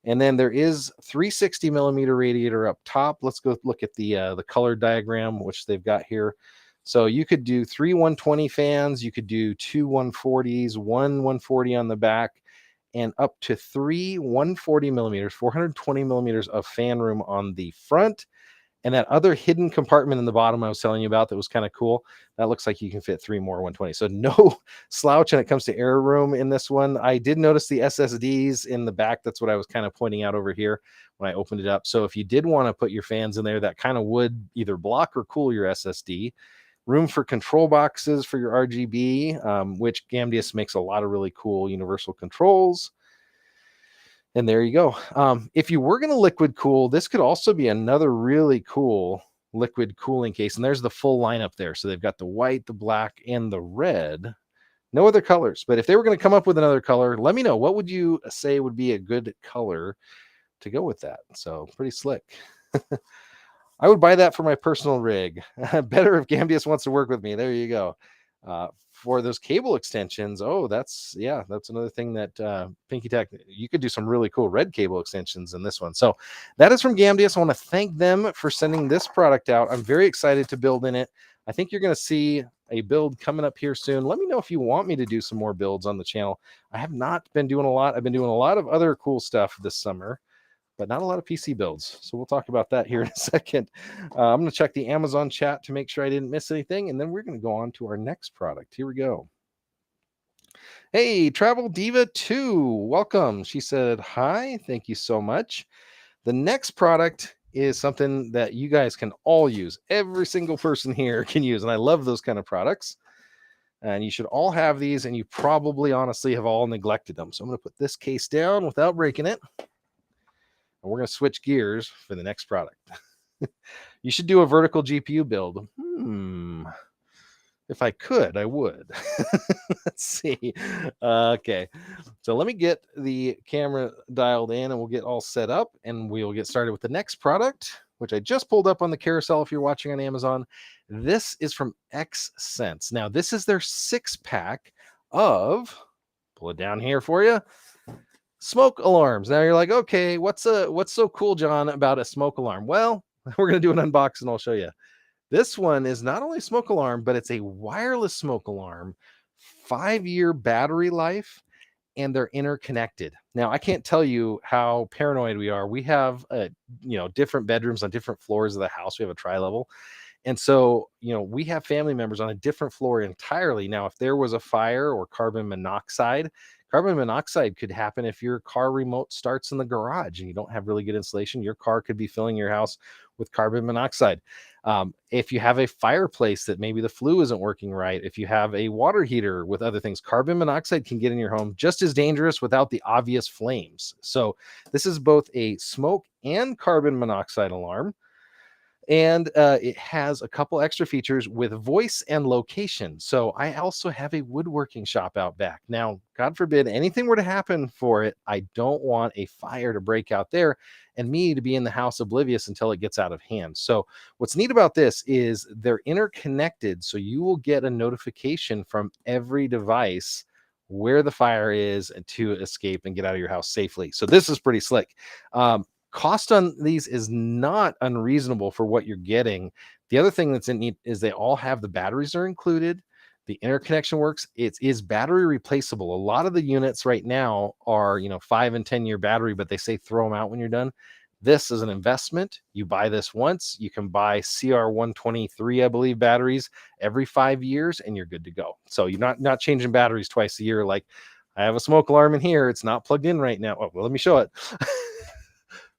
And then there is 360 millimeter radiator up top. Let's go look at the color diagram, which they've got here. So you could do 3 120 fans. You could do 2 140s, 1 140 on the back, and up to 3 140 millimeters, 420 millimeters of fan room on the front. And that other hidden compartment in the bottom I was telling you about that was kind of cool, that looks like you can fit 3 more 120. So no slouch when it comes to air room in this one. I did notice the SSDs in the back. That's what I was kind of pointing out over here when I opened it up. So if you did want to put your fans in there, that kind of would either block or cool your SSD. Room for control boxes for your RGB, which Gamdius makes a lot of really cool universal controls. And there you go. If you were going to liquid cool, this could also be another really cool liquid cooling case. And there's the full lineup there. So they've got the white, the black, and the red. No other colors. But if they were going to come up with another color, let me know. What would you say would be a good color to go with that? So pretty slick. I would buy that for my personal rig. Better if Gambius wants to work with me. There you go. For those cable extensions, that's another thing that Pinky Tech, you could do some really cool red cable extensions in this one. So that is from Gamdius. I want to thank them for sending this product out. I'm very excited to build in it. I think you're going to see a build coming up here soon. Let me know if you want me to do some more builds on the channel. I have not been doing a lot. I've been doing a lot of other cool stuff this summer, but not a lot of PC builds. So we'll talk about that here in a second. I'm going to check the Amazon chat to make sure I didn't miss anything. And then we're going to go on to our next product. Here we go. Hey, Travel Diva 2, welcome. She said, hi, thank you so much. The next product is something that you guys can all use. Every single person here can use. And I love those kind of products. And you should all have these. And you probably honestly have all neglected them. So I'm going to put this case down without breaking it. And we're going to switch gears for the next product. You should do a vertical GPU build. If I could, I would. Let's see. Okay. So let me get the camera dialed in and we'll get all set up and we'll get started with the next product, which I just pulled up on the carousel if you're watching on Amazon. This is from Xsense. Now, this is their 6-pack of, pull it down here for you, smoke alarms. Now you're like, okay, what's so cool, John, about a smoke alarm? Well, we're going to do an unboxing. I'll show you. This one is not only a smoke alarm, but it's a wireless smoke alarm, 5-year battery life, and they're interconnected. Now, I can't tell you how paranoid we are. We have, different bedrooms on different floors of the house. We have a tri-level. And so, we have family members on a different floor entirely. Now, if there was a fire or carbon monoxide could happen if your car remote starts in the garage and you don't have really good insulation. Your car could be filling your house with carbon monoxide. If you have a fireplace that maybe the flue isn't working right, if you have a water heater with other things, carbon monoxide can get in your home just as dangerous without the obvious flames. So this is both a smoke and carbon monoxide alarm. And it has a couple extra features with voice and location. So I also have a woodworking shop out back. Now, God forbid anything were to happen for it, I don't want a fire to break out there and me to be in the house oblivious until it gets out of hand. So what's neat about this is they're interconnected. So you will get a notification from every device where the fire is and to escape and get out of your house safely. So this is pretty slick. Cost on these is not unreasonable for what you're getting. The other thing that's neat is they all have the batteries are included. The interconnection works. It is battery replaceable. A lot of the units right now are, 5 and 10 year battery, but they say throw them out when you're done. This is an investment. You buy this once. You can buy CR123, I believe, batteries every 5 years, and you're good to go. So you're not changing batteries twice a year. Like I have a smoke alarm in here. It's not plugged in right now. Oh, well, let me show it.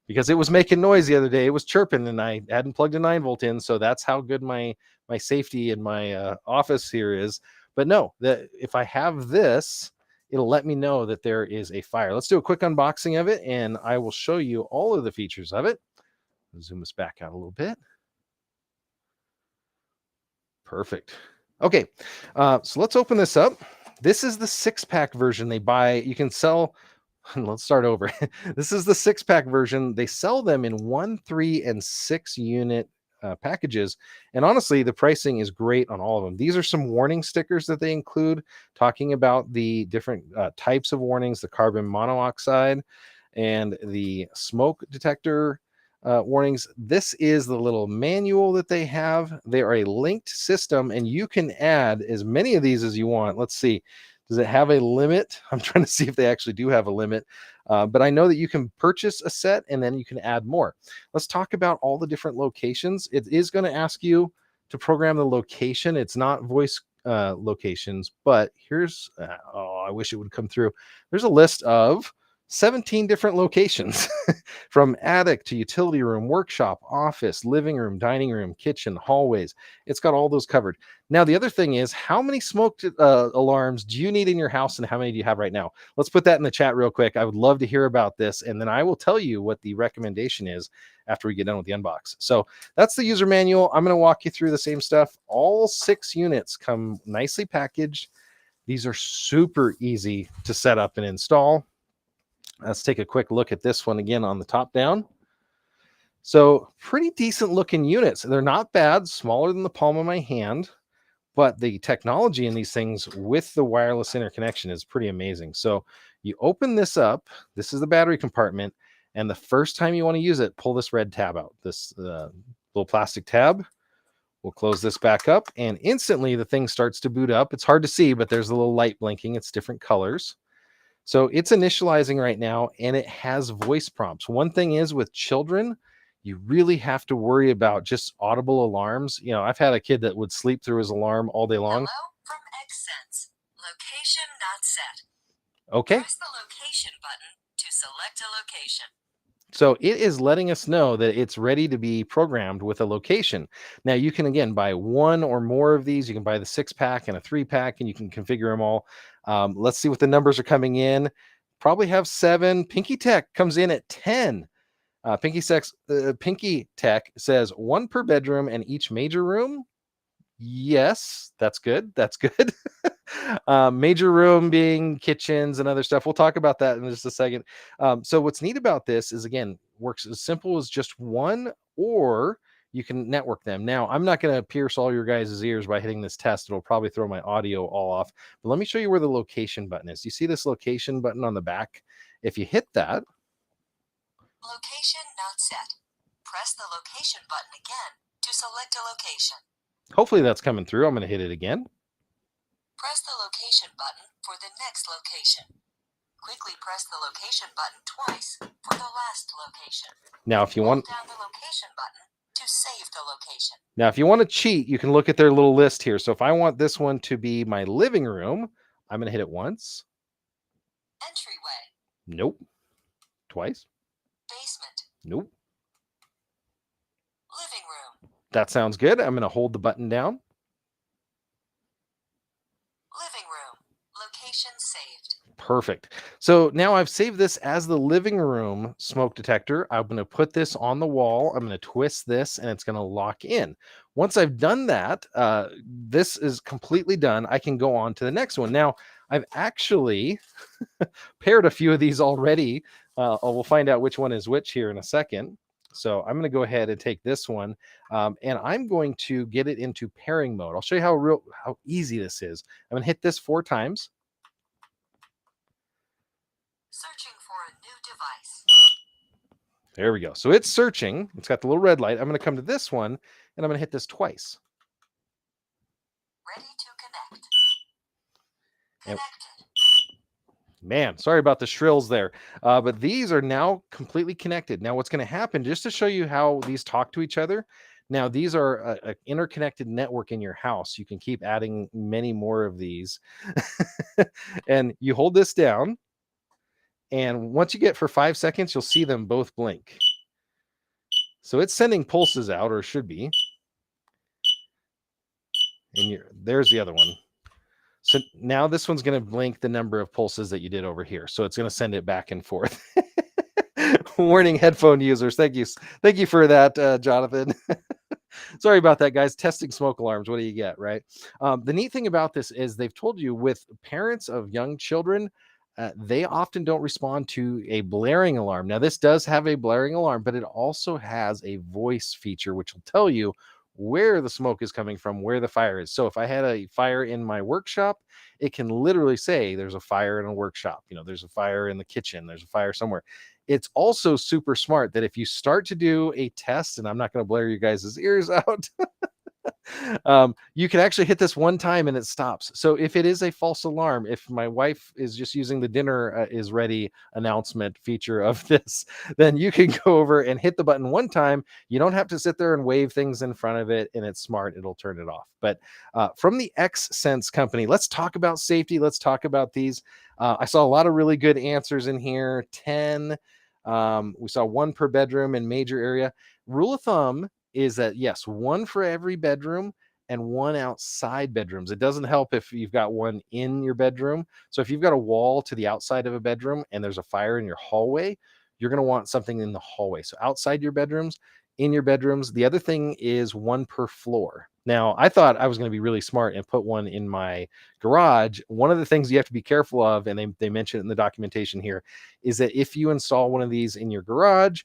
Because it was making noise the other day. It was chirping and I hadn't plugged a 9-volt in. So that's how good my safety in my office here is. But no, that if I have this, it'll let me know that there is a fire. Let's do a quick unboxing of it and I will show you all of the features of it. I'll zoom this back out a little bit. Perfect. Okay, so let's open this up. This is the 6-pack version they buy. You can sell... Let's start over. This is the 6-pack version. They sell them in 1, 3, and 6 unit packages. And honestly, the pricing is great on all of them. These are some warning stickers that they include talking about the different types of warnings, the carbon monoxide and the smoke detector warnings. This is the little manual that they have. They are a linked system and you can add as many of these as you want. Let's see. Does it have a limit? I'm trying to see if they actually do have a limit. But I know that you can purchase a set and then you can add more. Let's talk about all the different locations. It is going to ask you to program the location. It's not voice locations, but here's, I wish it would come through. There's a list of 17 different locations from attic to utility room, workshop, office, living room, dining room, kitchen, hallways. It's got all those covered. Now, the other thing is, how many smoke alarms do you need in your house and how many do you have right now? Let's put that in the chat real quick. I would love to hear about this. And then I will tell you what the recommendation is after we get done with the unbox. So that's the user manual. I'm going to walk you through the same stuff. All 6 units come nicely packaged. These are super easy to set up and install. Let's take a quick look at this one again on the top down. So pretty decent looking units. They're not bad, smaller than the palm of my hand, but the technology in these things with the wireless interconnection is pretty amazing. So you open this up. This is the battery compartment. And the first time you want to use it, pull this red tab out, this little plastic tab. We'll close this back up and instantly the thing starts to boot up. It's hard to see, but there's a little light blinking. It's different colors. So it's initializing right now and it has voice prompts. One thing is with children, you really have to worry about just audible alarms. You know, I've had a kid that would sleep through his alarm all day long. Hello from XSense. Location not set. Okay. Press the location button to select a location. So it is letting us know that it's ready to be programmed with a location. Now you can, again, buy one or more of these. You can buy the 6-pack and a 3-pack and you can configure them all. Let's see what the numbers are coming in. Probably have 7. Pinky Tech comes in at 10. Pinky Tech says 1 per bedroom and each major room. Yes, that's good. That's good. Major room being kitchens and other stuff. We'll talk about that in just a second. So what's neat about this is, again, works as simple as just 1, or you can network them. Now, I'm not going to pierce all your guys' ears by hitting this test. It'll probably throw my audio all off. But let me show you where the location button is. You see this location button on the back? If you hit that. Location not set. Press the location button again to select a location. Hopefully that's coming through. I'm going to hit it again. Press the location button for the next location. Quickly press the location button twice for the last location. Now, if you want down the location button to save the location. Now, if you want to cheat, you can look at their little list here. So if I want this one to be my living room, I'm going to hit it once. Entryway. Nope. Twice. Basement. Nope. Living room. That sounds good. I'm going to hold the button down. Living room. Location saved. Perfect. So now I've saved this as the living room smoke detector. I'm going to put this on the wall. I'm going to twist this and it's going to lock in. Once I've done that, this is completely done. I can go on to the next one. Now, I've actually paired a few of these already. We'll find out which one is which here in a second. So I'm going to go ahead and take this one and I'm going to get it into pairing mode. I'll show you how easy this is. I'm going to hit this 4 times. Searching for a new device. There we go. So it's searching. It's got the little red light. I'm going to come to this one and I'm going to hit this twice. Ready to connect. Connected. Man, sorry about the shrills there. But these are now completely connected. Now what's going to happen, just to show you how these talk to each other. Now these are an interconnected network in your house. You can keep adding many more of these. And you hold this down. And once you get for 5 seconds, you'll see them both blink. So it's sending pulses out, or should be. And there's the other one. So now this one's going to blink the number of pulses that you did over here. So it's going to send it back and forth. Warning headphone users. Thank you for that, Jonathan. Sorry about that, guys. Testing smoke alarms. What do you get, right? The neat thing about this is they've told you with parents of young children, they often don't respond to a blaring alarm. Now, this does have a blaring alarm, but it also has a voice feature, which will tell you where the smoke is coming from, where the fire is. So if I had a fire in my workshop, it can literally say there's a fire in a workshop. You know, there's a fire in the kitchen. There's a fire somewhere. It's also super smart that if you start to do a test, and I'm not going to blare you guys' ears out, You can actually hit this one time and it stops. So if it is a false alarm, if my wife is just using the dinner is ready announcement feature of this, then you can go over and hit the button one time. You don't have to sit there and wave things in front of it, and it's smart. It'll turn it off. But from the XSense company, let's talk about safety. Let's talk about these. I saw a lot of really good answers in here. 10. We saw one per bedroom and major area. Rule of thumb is that yes, one for every bedroom and one outside bedrooms. It doesn't help if you've got one in your bedroom. So if you've got a wall to the outside of a bedroom and there's a fire in your hallway, you're going to want something in the hallway. So outside your bedrooms, in your bedrooms. The other thing is one per floor. Now, I thought I was going to be really smart and put one in my garage. One of the things you have to be careful of, and they mention it in the documentation here, is that if you install one of these in your garage,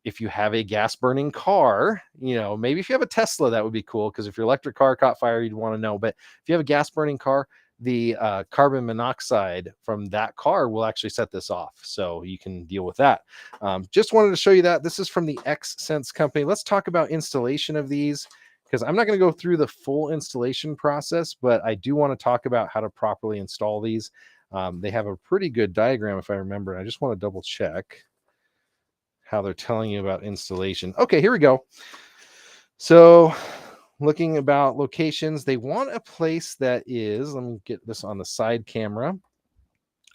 if you have a gas burning car, maybe if you have a Tesla, that would be cool. Because if your electric car caught fire, you'd want to know. But if you have a gas burning car, the carbon monoxide from that car will actually set this off. So you can deal with that. Just wanted to show you that. This is from the XSense company. Let's talk about installation of these, because I'm not going to go through the full installation process, but I do want to talk about how to properly install these. They have a pretty good diagram, if I remember. I just want to double check how they're telling you about installation. Okay, here we go. So looking about locations, they want a place that is, let me get this on the side camera.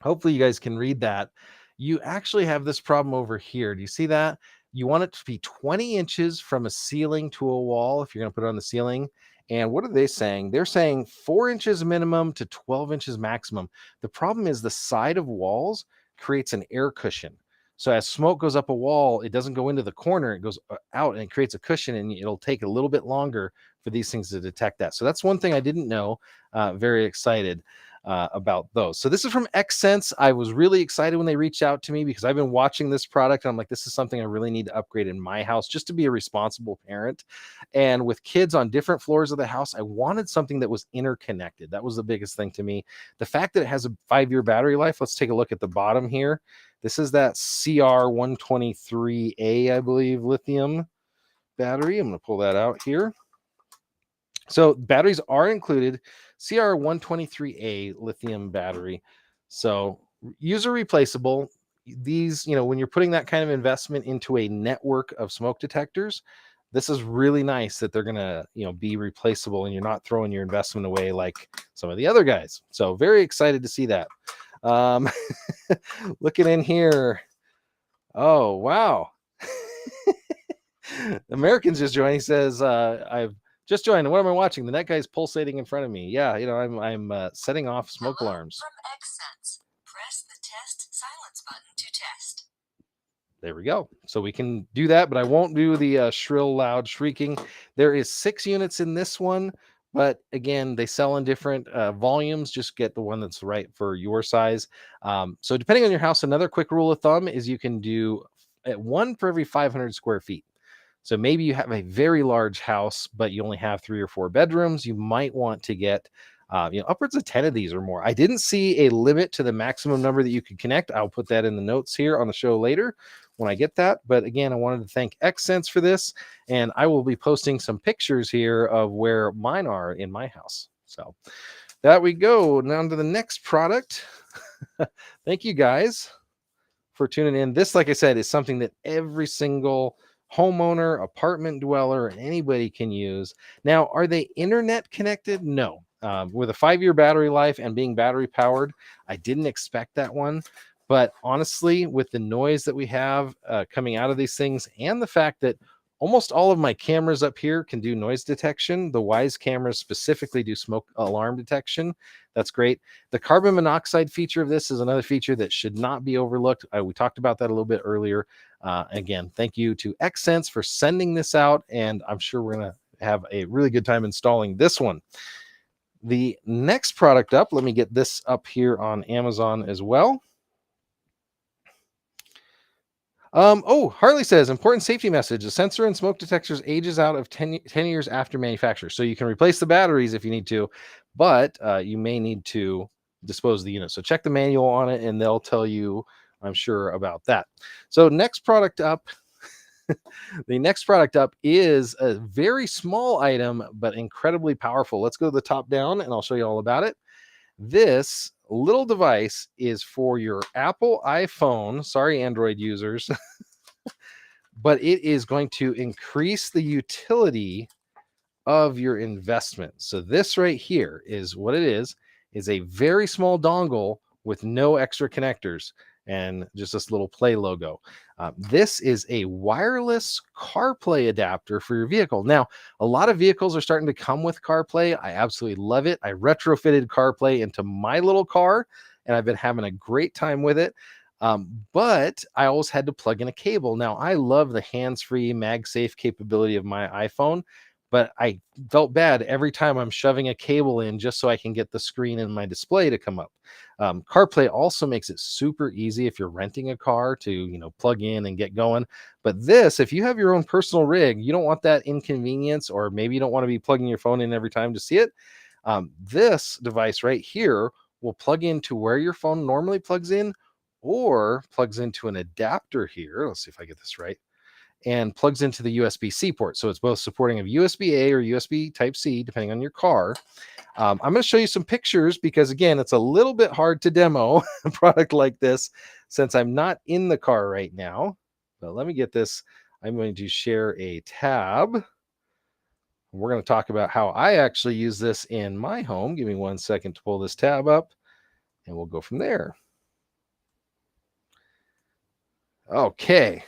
Hopefully you guys can read that. You actually have this problem over here. Do you see that? You want it to be 20 inches from a ceiling to a wall if you're going to put it on the ceiling. And what are they saying? They're saying 4 inches minimum to 12 inches maximum. The problem is the side of walls creates an air cushion. So as smoke goes up a wall, it doesn't go into the corner, it goes out and it creates a cushion, and it'll take a little bit longer for these things to detect that. So that's one thing I didn't know. Very excited about those. So this is from XSense. I was really excited when they reached out to me because I've been watching this product and I'm like, this is something I really need to upgrade in my house just to be a responsible parent. And with kids on different floors of the house, I wanted something that was interconnected. That was the biggest thing to me. The fact that it has a 5-year battery life. Let's take a look at the bottom here. This is that CR123A, I believe, lithium battery. I'm going to pull that out here. So batteries are included. CR123A lithium battery. So user replaceable. These, when you're putting that kind of investment into a network of smoke detectors, this is really nice that they're going to, be replaceable and you're not throwing your investment away like some of the other guys. So very excited to see that. Looking in here. Oh, wow. Americans just joined. He says, I've just joined. What am I watching? The net guy's pulsating in front of me. Yeah, I'm setting off smoke alarms. From XSense. Press the test silence button to test. There we go. So we can do that, but I won't do the shrill, loud shrieking. There is 6 units in this one, but again, they sell in different volumes. Just get the one that's right for your size. So depending on your house, another quick rule of thumb is you can do one for every 500 square feet. So maybe you have a very large house, but you only have 3 or 4 bedrooms. You might want to get upwards of 10 of these or more. I didn't see a limit to the maximum number that you could connect. I'll put that in the notes here on the show later when I get that. But again, I wanted to thank XSense for this, and I will be posting some pictures here of where mine are in my house. So that we go. Now to the next product. Thank you guys for tuning in. This, like I said, is something that every single homeowner, apartment dweller, and anybody can use. Now, are they internet connected? No. With a 5-year battery life and being battery powered, I didn't expect that one. But honestly, with the noise that we have coming out of these things and the fact that almost all of my cameras up here can do noise detection, the Wyze cameras specifically do smoke alarm detection. That's great. The carbon monoxide feature of this is another feature that should not be overlooked. We talked about that a little bit earlier. Again, thank you to XSense for sending this out, and I'm sure we're going to have a really good time installing this one. The next product up, let me get this up here on Amazon as well. Harley says, important safety message. The sensor and smoke detectors ages out of 10 years after manufacture. So you can replace the batteries if you need to, but you may need to dispose of the unit. So check the manual on it and they'll tell you, I'm sure, about that. So next product up, The next product up is a very small item, but incredibly powerful. Let's go to the top down and I'll show you all about it. This little device is for your Apple iPhone. Sorry, Android users, but it is going to increase the utility of your investment. So this right here is what it is a very small dongle with no extra connectors and just this little Play logo. This is a wireless CarPlay adapter for your vehicle. Now, a lot of vehicles are starting to come with CarPlay. I absolutely love it. I retrofitted CarPlay into my little car, and I've been having a great time with it. But I always had to plug in a cable. Now, I love the hands-free MagSafe capability of my iPhone, but I felt bad every time I'm shoving a cable in just so I can get the screen in my display to come up. CarPlay also makes it super easy if you're renting a car to, plug in and get going. But this, if you have your own personal rig, you don't want that inconvenience, or maybe you don't want to be plugging your phone in every time to see it. This device right here will plug into where your phone normally plugs in, or plugs into an adapter here. Let's see if I get this right. And plugs into the USB-C port. So it's both supporting of USB-A or USB Type-C, depending on your car. I'm going to show you some pictures because, again, it's a little bit hard to demo a product like this since I'm not in the car right now. But let me get this. I'm going to share a tab. We're going to talk about how I actually use this in my home. Give me 1 second to pull this tab up, and we'll go from there. Okay.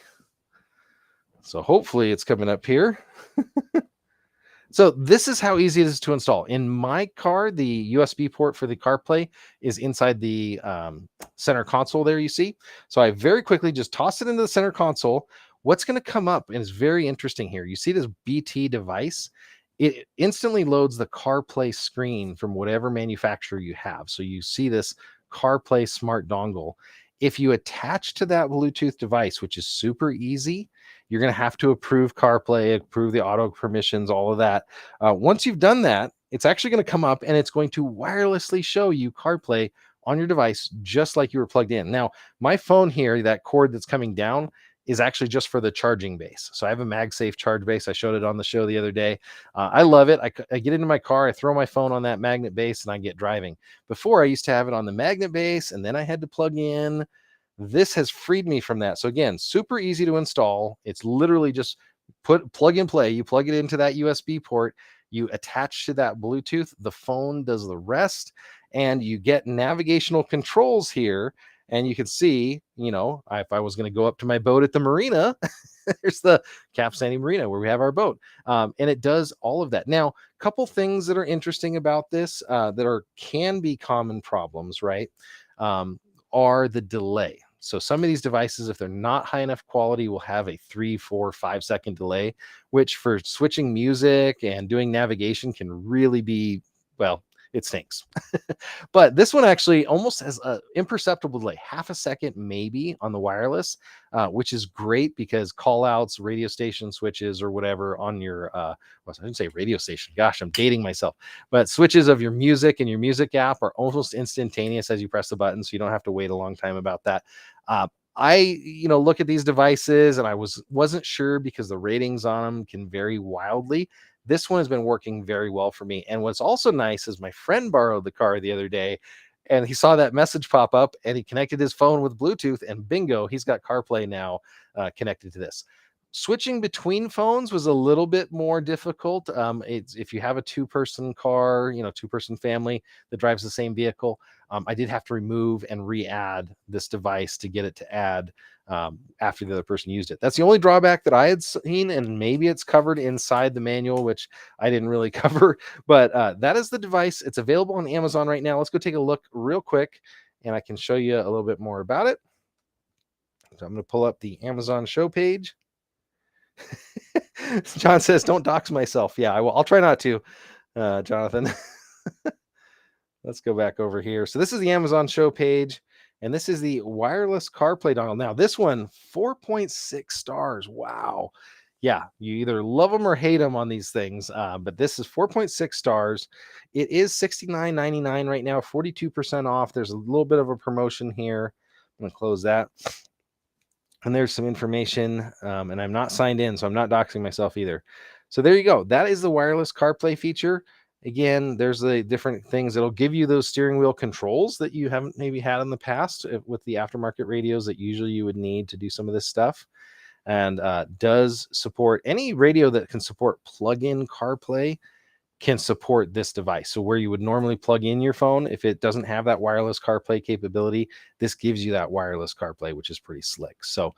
So hopefully it's coming up here. So this is how easy it is to install. In my car, the USB port for the CarPlay is inside the center console there, you see. So I very quickly just toss it into the center console. What's going to come up, and it's very interesting here. You see this BT device? It instantly loads the CarPlay screen from whatever manufacturer you have. So you see this CarPlay smart dongle. If you attach to that Bluetooth device, which is super easy, you're going to have to approve CarPlay, approve the auto permissions, all of that. Once you've done that, it's actually going to come up and it's going to wirelessly show you CarPlay on your device, just like you were plugged in. Now, my phone here, that cord that's coming down, is actually just for the charging base. So I have a MagSafe charge base. I showed it on the show the other day. I love it. I get into my car, I throw my phone on that magnet base, and I get driving. Before, I used to have it on the magnet base, and then I had to plug in. This has freed me from that. So again, super easy to install. It's literally just plug and play. You plug it into that USB port, you attach to that Bluetooth, the phone does the rest, and you get navigational controls here. And you can see, if I was going to go up to my boat at the marina, there's the Cap Sandy Marina where we have our boat. And it does all of that. Now, a couple things that are interesting about this can be common problems, right? Are the delay. So some of these devices, if they're not high enough quality, will have a 3, 4, 5 second delay, which for switching music and doing navigation can really be, well, it stinks. But this one actually almost has an imperceptible delay, half a second maybe on the wireless, which is great because call outs, radio station switches or whatever on your, well, I didn't say radio station. Gosh, I'm dating myself. But switches of your music and your music app are almost instantaneous as you press the button. So you don't have to wait a long time about that. I look at these devices and I wasn't sure because the ratings on them can vary wildly. This one has been working very well for me. And what's also nice is my friend borrowed the car the other day and he saw that message pop up and he connected his phone with Bluetooth and bingo, he's got CarPlay now connected to this. Switching between phones was a little bit more difficult. If you have a two-person car, two-person family that drives the same vehicle, I did have to remove and re-add this device to get it to add after the other person used it. That's the only drawback that I had seen, and maybe it's covered inside the manual, which I didn't really cover, but that is the device. It's available on Amazon right now. Let's go take a look real quick, and I can show you a little bit more about it. So I'm going to pull up the Amazon show page. John says, don't dox myself. Yeah, I will. I'll try not to, Jonathan. Let's go back over here. So this is the Amazon show page, and this is the wireless CarPlay dongle. Now, this one, 4.6 stars. Wow. Yeah, you either love them or hate them on these things, but this is 4.6 stars. It is $69.99 right now, 42% off. There's a little bit of a promotion here. I'm going to close that. And there's some information, and I'm not signed in, so I'm not doxing myself either. So there you go. That is the wireless CarPlay feature. Again, there's the different things that'll give you those steering wheel controls that you haven't maybe had in the past with the aftermarket radios that usually you would need to do some of this stuff. And does support any radio that can support plug-in CarPlay can support this device. So where you would normally plug in your phone, if it doesn't have that wireless CarPlay capability, this gives you that wireless CarPlay, which is pretty slick. So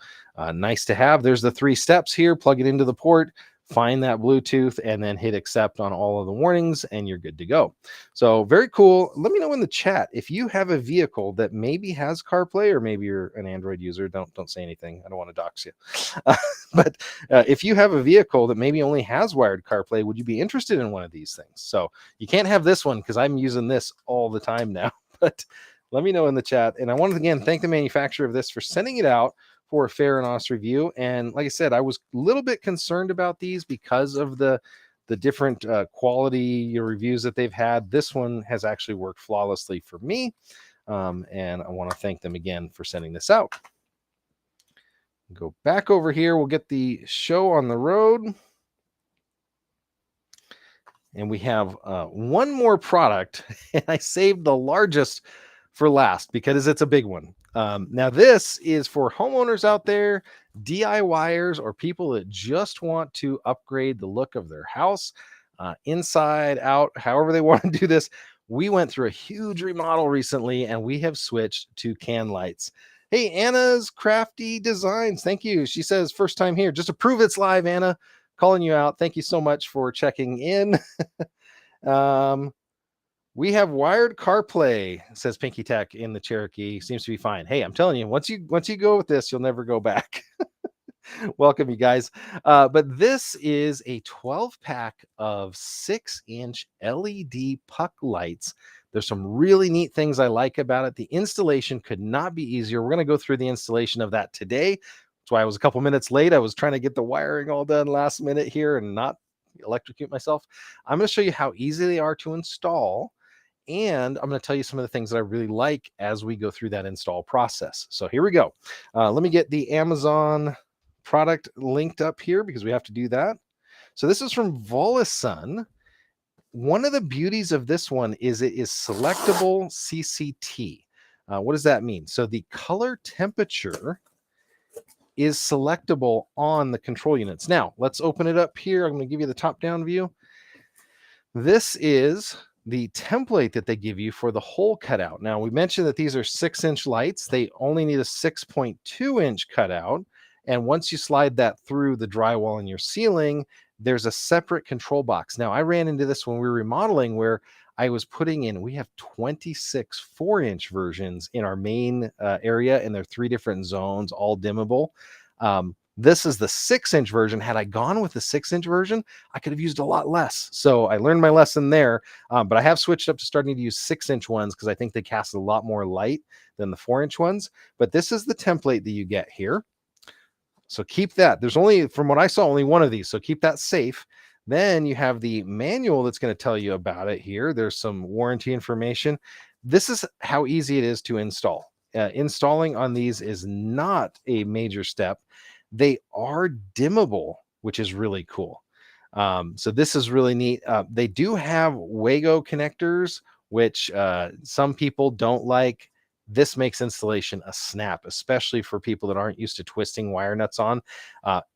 nice to have. There's the 3 steps here. Plug it into the port, find that Bluetooth, and then hit accept on all of the warnings, and you're good to go. So very cool. Let me know in the chat if you have a vehicle that maybe has CarPlay, or maybe you're an Android user. Don't say anything. I don't want to dox you. But if you have a vehicle that maybe only has wired CarPlay, would you be interested in one of these things? So you can't have this one because I'm using this all the time now. But let me know in the chat. And I want to again thank the manufacturer of this for sending it out for a fair and honest review. And like I said, I was a little bit concerned about these because of the different quality reviews that they've had. This one has actually worked flawlessly for me. And I want to thank them again for sending this out. Go back over here. We'll get the show on the road. And we have one more product. And I saved the largest for last because it's a big one. Now, this is for homeowners out there, DIYers, or people that just want to upgrade the look of their house, inside, out, however they want to do this. We went through a huge remodel recently, and we have switched to can lights. Hey, Anna's Crafty Designs. Thank you. She says, first time here. Just to prove it's live, Anna. Calling you out. Thank you so much for checking in. We have wired CarPlay, says Pinky Tech in the Cherokee. Seems to be fine. Hey, I'm telling you, once you go with this, you'll never go back. Welcome, you guys. But this is a 12-pack of 6-inch LED puck lights. There's some really neat things I like about it. The installation could not be easier. We're going to go through the installation of that today. That's why I was a couple minutes late. I was trying to get the wiring all done last minute here and not electrocute myself. I'm going to show you how easy they are to install. And I'm going to tell you some of the things that I really like as we go through that install process. So here we go. Let me get the Amazon product linked up here because we have to do that. So this is from Volisun. One of the beauties of this one is it is selectable CCT. What does that mean? So the color temperature is selectable on the control units. Now, let's open it up here. I'm going to give you the top-down view. This is the template that they give you for the hole cutout. Now, we mentioned that these are 6-inch lights. They only need a 6.2-inch cutout. And once you slide that through the drywall in your ceiling, there's a separate control box. Now, I ran into this when we were remodeling where I was putting in, we have 26 4-inch versions in our main area, and they're 3 different zones, all dimmable. This is the 6-inch version. Had I gone with the 6-inch version, I could have used a lot less. So I learned my lesson there. But I have switched up to starting to use 6-inch ones because I think they cast a lot more light than the 4-inch ones. But this is the template that you get here. So keep that. There's only, from what I saw, only one of these. So keep that safe. Then you have the manual that's going to tell you about it here. There's some warranty information. This is how easy it is to install. Installing on these is not a major step. They are dimmable, which is really cool. So this is really neat. They do have Wago connectors, which some people don't like. This makes installation a snap, especially for people that aren't used to twisting wire nuts on.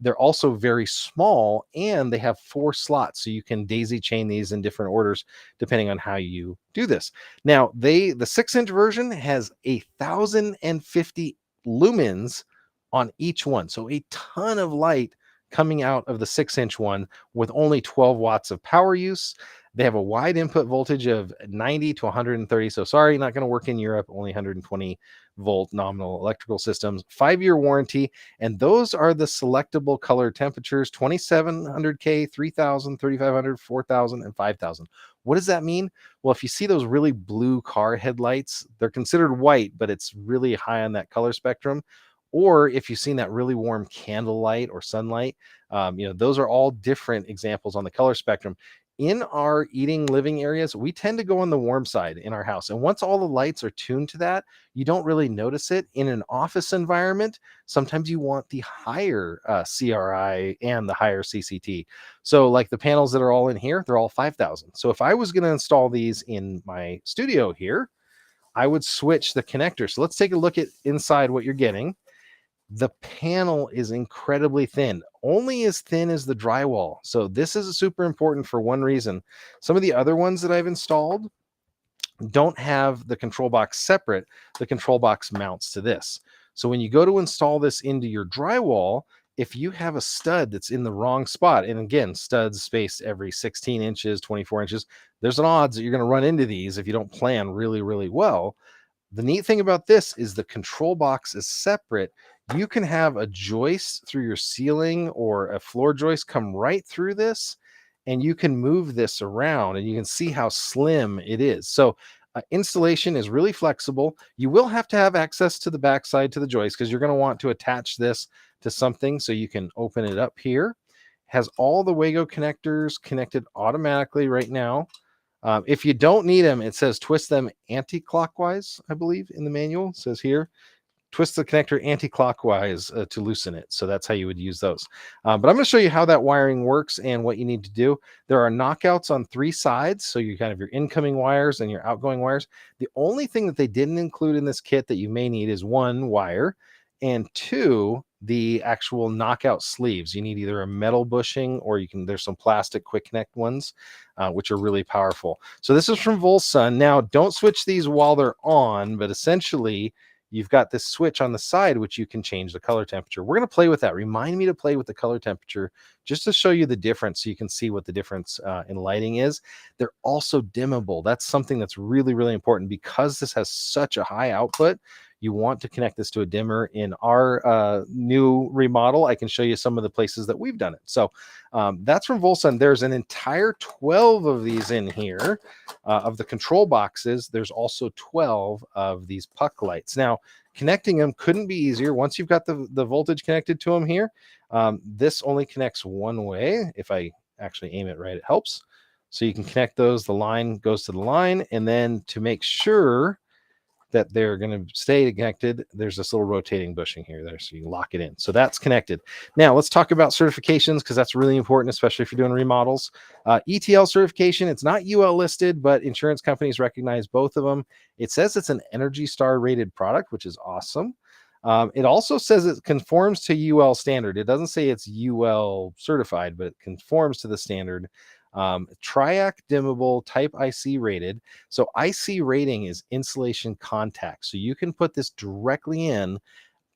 They're also very small, and they have 4 slots, so you can daisy chain these in different orders depending on how you do this. Now, the 6-inch version has 1,050 lumens on each one, so a ton of light coming out of the 6-inch one with only 12 watts of power use. They have a wide input voltage of 90 to 130. So sorry, not going to work in Europe. Only 120 volt nominal electrical systems. 5-year warranty. And those are the selectable color temperatures: 2700K, 3000, 3500, 4000, and 5000. What does that mean? Well, if you see those really blue car headlights, they're considered white, but it's really high on that color spectrum. Or if you've seen that really warm candlelight or sunlight, those are all different examples on the color spectrum. in our eating living areas, we tend to go on the warm side in our house. And once all the lights are tuned to that, you don't really notice it. In an office environment, sometimes you want the higher CRI and the higher CCT. So like the panels that are all in here, they're all 5,000. So if I was going to install these in my studio here, I would switch the connector. So let's take a look at inside what you're getting. The panel is incredibly thin, only as thin as the drywall. So this is super important for one reason. Some of the other ones that I've installed don't have the control box separate. The control box mounts to this. So when you go to install this into your drywall, if you have a stud that's in the wrong spot, and again, studs spaced every 16 inches, 24 inches, there's an odds that you're going to run into these if you don't plan really, really well. The neat thing about this is the control box is separate. You can have a joist through your ceiling or a floor joist come right through this, and you can move this around and you can see how slim it is. So installation is really flexible. You will have to have access to the backside to the joist because you're going to want to attach this to something, so you can open it up here. Has all the Wago connectors connected automatically right now. If you don't need them, it says twist them anti-clockwise, I believe in the manual. It says here, twist the connector anti-clockwise to loosen it. So that's how you would use those. But I'm going to show you how that wiring works and what you need to do. There are knockouts on 3 sides. So you kind of your incoming wires and your outgoing wires. The only thing that they didn't include in this kit that you may need is 1 wire, and 2, the actual knockout sleeves. You need either a metal bushing or there's some plastic quick connect ones, which are really powerful. So this is from Volsun. Now don't switch these while they're on, but essentially you've got this switch on the side, which you can change the color temperature. We're going to play with that. Remind me to play with the color temperature just to show you the difference so you can see what the difference in lighting is. They're also dimmable. That's something that's really, really important because this has such a high output. You want to connect this to a dimmer. In our new remodel, I can show you some of the places that we've done it. So that's from Volsun. There's an entire 12 of these in here of the control boxes. There's also 12 of these puck lights. Now, connecting them couldn't be easier. Once you've got the voltage connected to them here, this only connects one way. If I actually aim it right, it helps. So you can connect those. The line goes to the line. And then to make sure that they're going to stay connected, there's this little rotating bushing here there, so you can lock it in. So that's connected. Now let's talk about certifications, because that's really important, especially if you're doing remodels. ETL certification, it's not UL listed, but insurance companies recognize both of them. It says it's an Energy Star rated product, which is awesome. It also says it conforms to UL standard. It doesn't say it's UL certified, but it conforms to the standard. Triac dimmable, type IC rated. So IC rating is insulation contact. So you can put this directly in.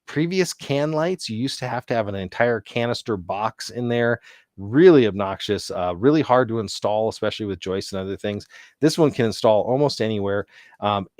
Previous can lights, you used to have an entire canister box in there. Really obnoxious, really hard to install, especially with joists and other things. This one can install almost anywhere,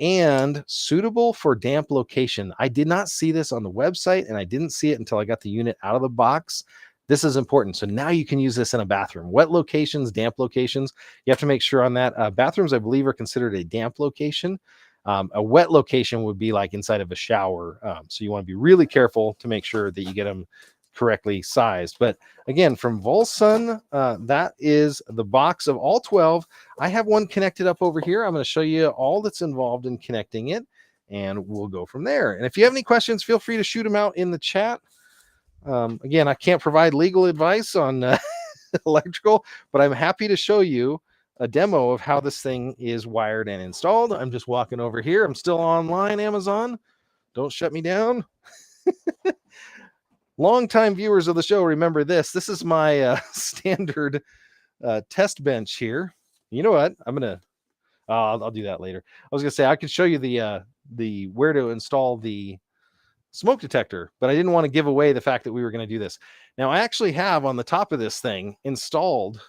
and suitable for damp location. I did not see this on the website, and I didn't see it until I got the unit out of the box. This is important. So now you can use this in a bathroom. Wet locations, damp locations, you have to make sure on that. Bathrooms, I believe, are considered a damp location. A wet location would be like inside of a shower. So you want to be really careful to make sure that you get them correctly sized. But again, from Volsun, that is the box of all 12. I have one connected up over here. I'm going to show you all that's involved in connecting it, and we'll go from there. And if you have any questions, feel free to shoot them out in the chat. Again, I can't provide legal advice on electrical, but I'm happy to show you a demo of how this thing is wired and installed. I'm just walking over here. I'm still online, Amazon. Don't shut me down. Longtime viewers of the show remember this. This is my standard test bench here. You know what? I'll do that later. I was gonna say I could show you the where to install the smoke detector, but I didn't want to give away the fact that we were going to do this. Now I actually have on the top of this thing installed.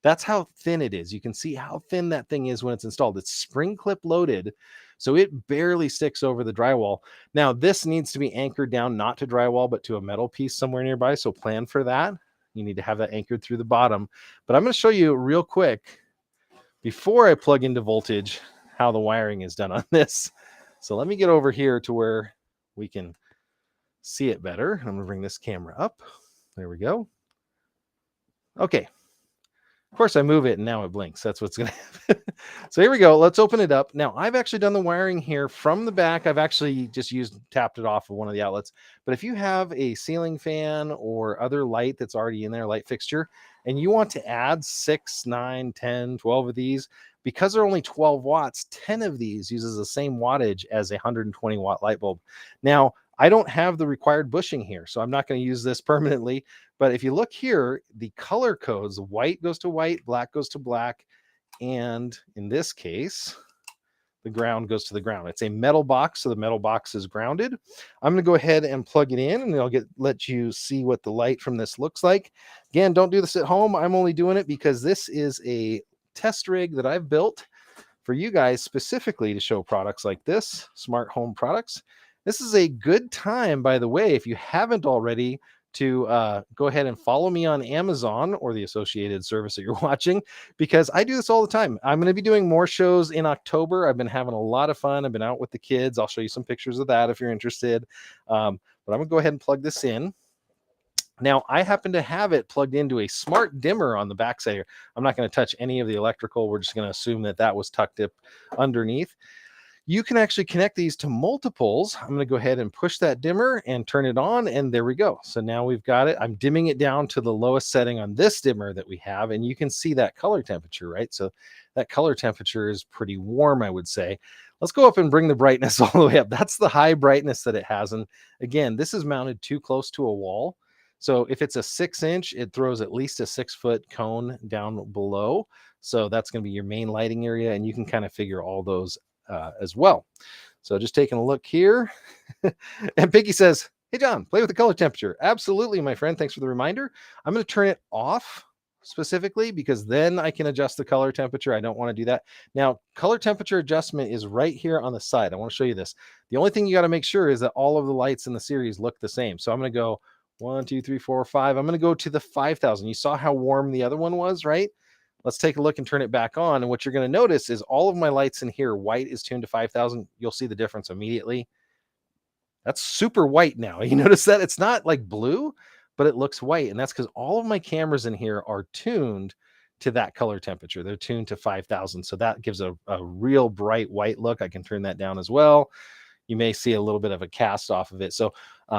That's how thin it is. You can see how thin that thing is when it's installed. It's spring clip loaded, so it barely sticks over the drywall. Now this needs to be anchored down, not to drywall, but to a metal piece somewhere nearby. So plan for that. You need to have that anchored through the bottom. But I'm going to show you real quick before I plug into voltage how the wiring is done on this. So let me get over here to where we can see it better. I'm going to bring this camera up. There we go. Okay. Of course, I move it and now it blinks. That's what's going to happen. So here we go. Let's open it up. Now, I've actually done the wiring here from the back. I've actually just tapped it off of one of the outlets. But if you have a ceiling fan or other light that's already in there, light fixture, and you want to add 6, 9, 10, 12 of these, because they're only 12 watts, 10 of these uses the same wattage as a 120 watt light bulb. Now, I don't have the required bushing here, so I'm not going to use this permanently. But if you look here, the color codes, white goes to white, black goes to black, and in this case, the ground goes to the ground. It's a metal box, so the metal box is grounded. I'm going to go ahead and plug it in, and I'll let you see what the light from this looks like. Again, don't do this at home. I'm only doing it because this is a test rig that I've built for you guys specifically to show products like this, smart home products. This is a good time, by the way, if you haven't already, to go ahead and follow me on Amazon or the associated service that you're watching, because I do this all the time. I'm going to be doing more shows in October. I've been having a lot of fun. I've been out with the kids. I'll show you some pictures of that if you're interested. But I'm going to go ahead and plug this in. Now, I happen to have it plugged into a smart dimmer on the backside here. I'm not going to touch any of the electrical. We're just going to assume that that was tucked up underneath. You can actually connect these to multiples. I'm going to go ahead and push that dimmer and turn it on, and there we go. So now we've got it. I'm dimming it down to the lowest setting on this dimmer that we have, and you can see that color temperature, right? So that color temperature is pretty warm, I would say. Let's go up and bring the brightness all the way up. That's the high brightness that it has. And again, this is mounted too close to a wall. So if it's a 6-inch, it throws at least a 6-foot cone down below. So that's going to be your main lighting area, and you can kind of figure all those as well. So just taking a look here. And Piggy says, hey, John, play with the color temperature. Absolutely, my friend. Thanks for the reminder. I'm going to turn it off specifically because then I can adjust the color temperature. I don't want to do that. Now, color temperature adjustment is right here on the side. I want to show you this. The only thing you got to make sure is that all of the lights in the series look the same. So I'm going to go 1, 2, 3, 4, 5. I'm going to go to the 5,000. You saw how warm the other one was, right? Let's take a look and turn it back on. And what you're going to notice is all of my lights in here, white is tuned to 5,000. You'll see the difference immediately. That's super white now. You notice that it's not like blue, but it looks white. And that's because all of my cameras in here are tuned to that color temperature. They're tuned to 5,000. So that gives a real bright white look. I can turn that down as well. You may see a little bit of a cast off of it. So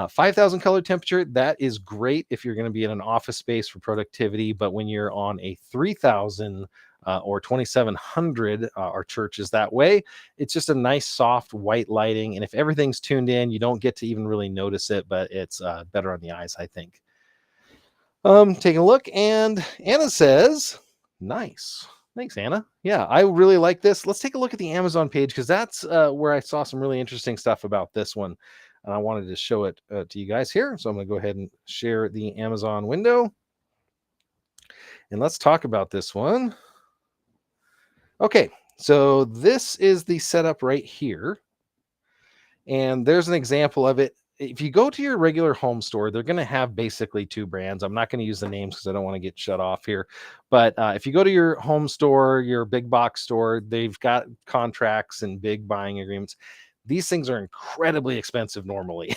5,000 color temperature, that is great if you're going to be in an office space for productivity. But when you're on a 3,000 or 2,700, our church is that way. It's just a nice soft white lighting. And if everything's tuned in, you don't get to even really notice it, but it's better on the eyes, I think. Taking a look, and Anna says, nice. Thanks, Anna. Yeah, I really like this. Let's take a look at the Amazon page because that's where I saw some really interesting stuff about this one. And I wanted to show it to you guys here. So I'm going to go ahead and share the Amazon window. And let's talk about this one. Okay, so this is the setup right here. And there's an example of it. If you go to your regular home store, they're going to have basically 2 brands. I'm not going to use the names because I don't want to get shut off here. But if you go to your home store, your big box store, they've got contracts and big buying agreements. These things are incredibly expensive normally.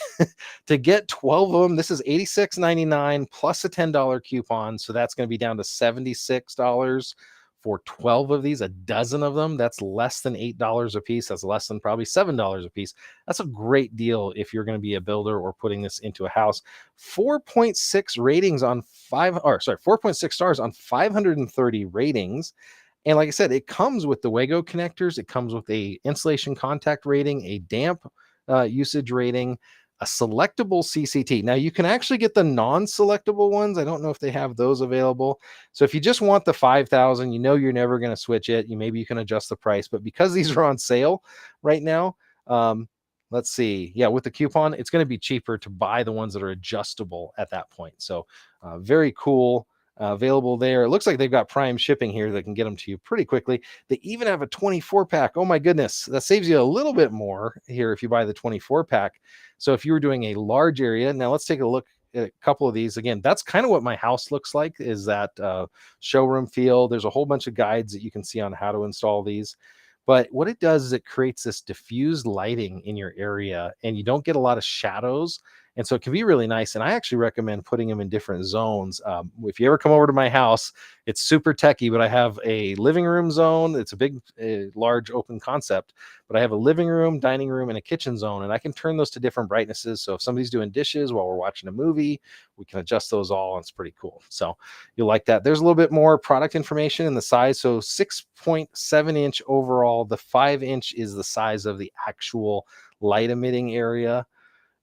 To get 12 of them, this is $86.99 plus a $10 coupon. So that's going to be down to $76 for 12 of these, a dozen of them. That's less than $8 a piece. That's less than probably $7 a piece. That's a great deal if you're going to be a builder or putting this into a house. 4.6 ratings on 4.6 stars on 530 ratings. And like I said, it comes with the Wago connectors. It comes with a insulation contact rating, a damp usage rating, a selectable CCT. Now you can actually get the non-selectable ones. I don't know if they have those available. So if you just want the 5,000, you know you're never going to switch it. Maybe you can adjust the price, but because these are on sale right now, let's see. Yeah, with the coupon, it's going to be cheaper to buy the ones that are adjustable at that point. So very cool. Available there. It looks like they've got prime shipping here that can get them to you pretty quickly. They even have a 24-pack. Oh my goodness. That saves you a little bit more here if you buy the 24-pack. So if you were doing a large area, now let's take a look at a couple of these. Again, that's kind of what my house looks like, is that showroom feel. There's a whole bunch of guides that you can see on how to install these. But what it does is it creates this diffused lighting in your area, and you don't get a lot of shadows. And so it can be really nice. And I actually recommend putting them in different zones. If you ever come over to my house, it's super techy, but I have a living room zone. It's a big, large open concept, but I have a living room, dining room, and a kitchen zone. And I can turn those to different brightnesses. So if somebody's doing dishes while we're watching a movie, we can adjust those all. And it's pretty cool. So you'll like that. There's a little bit more product information in the size. So 6.7 inch overall. The 5 inch is the size of the actual light emitting area.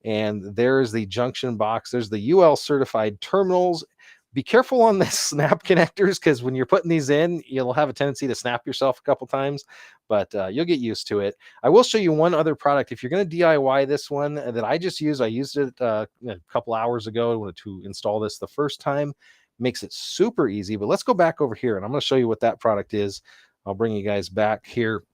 And there's the junction box. There's the UL certified terminals. Be careful on the snap connectors, because when you're putting these in, you'll have a tendency to snap yourself a couple times, but you'll get used to it. I will show you one other product. If you're going to DIY this one that I just used, I used it a couple hours ago to install this the first time. Makes it super easy. But let's go back over here, and I'm going to show you what that product is. I'll bring you guys back here.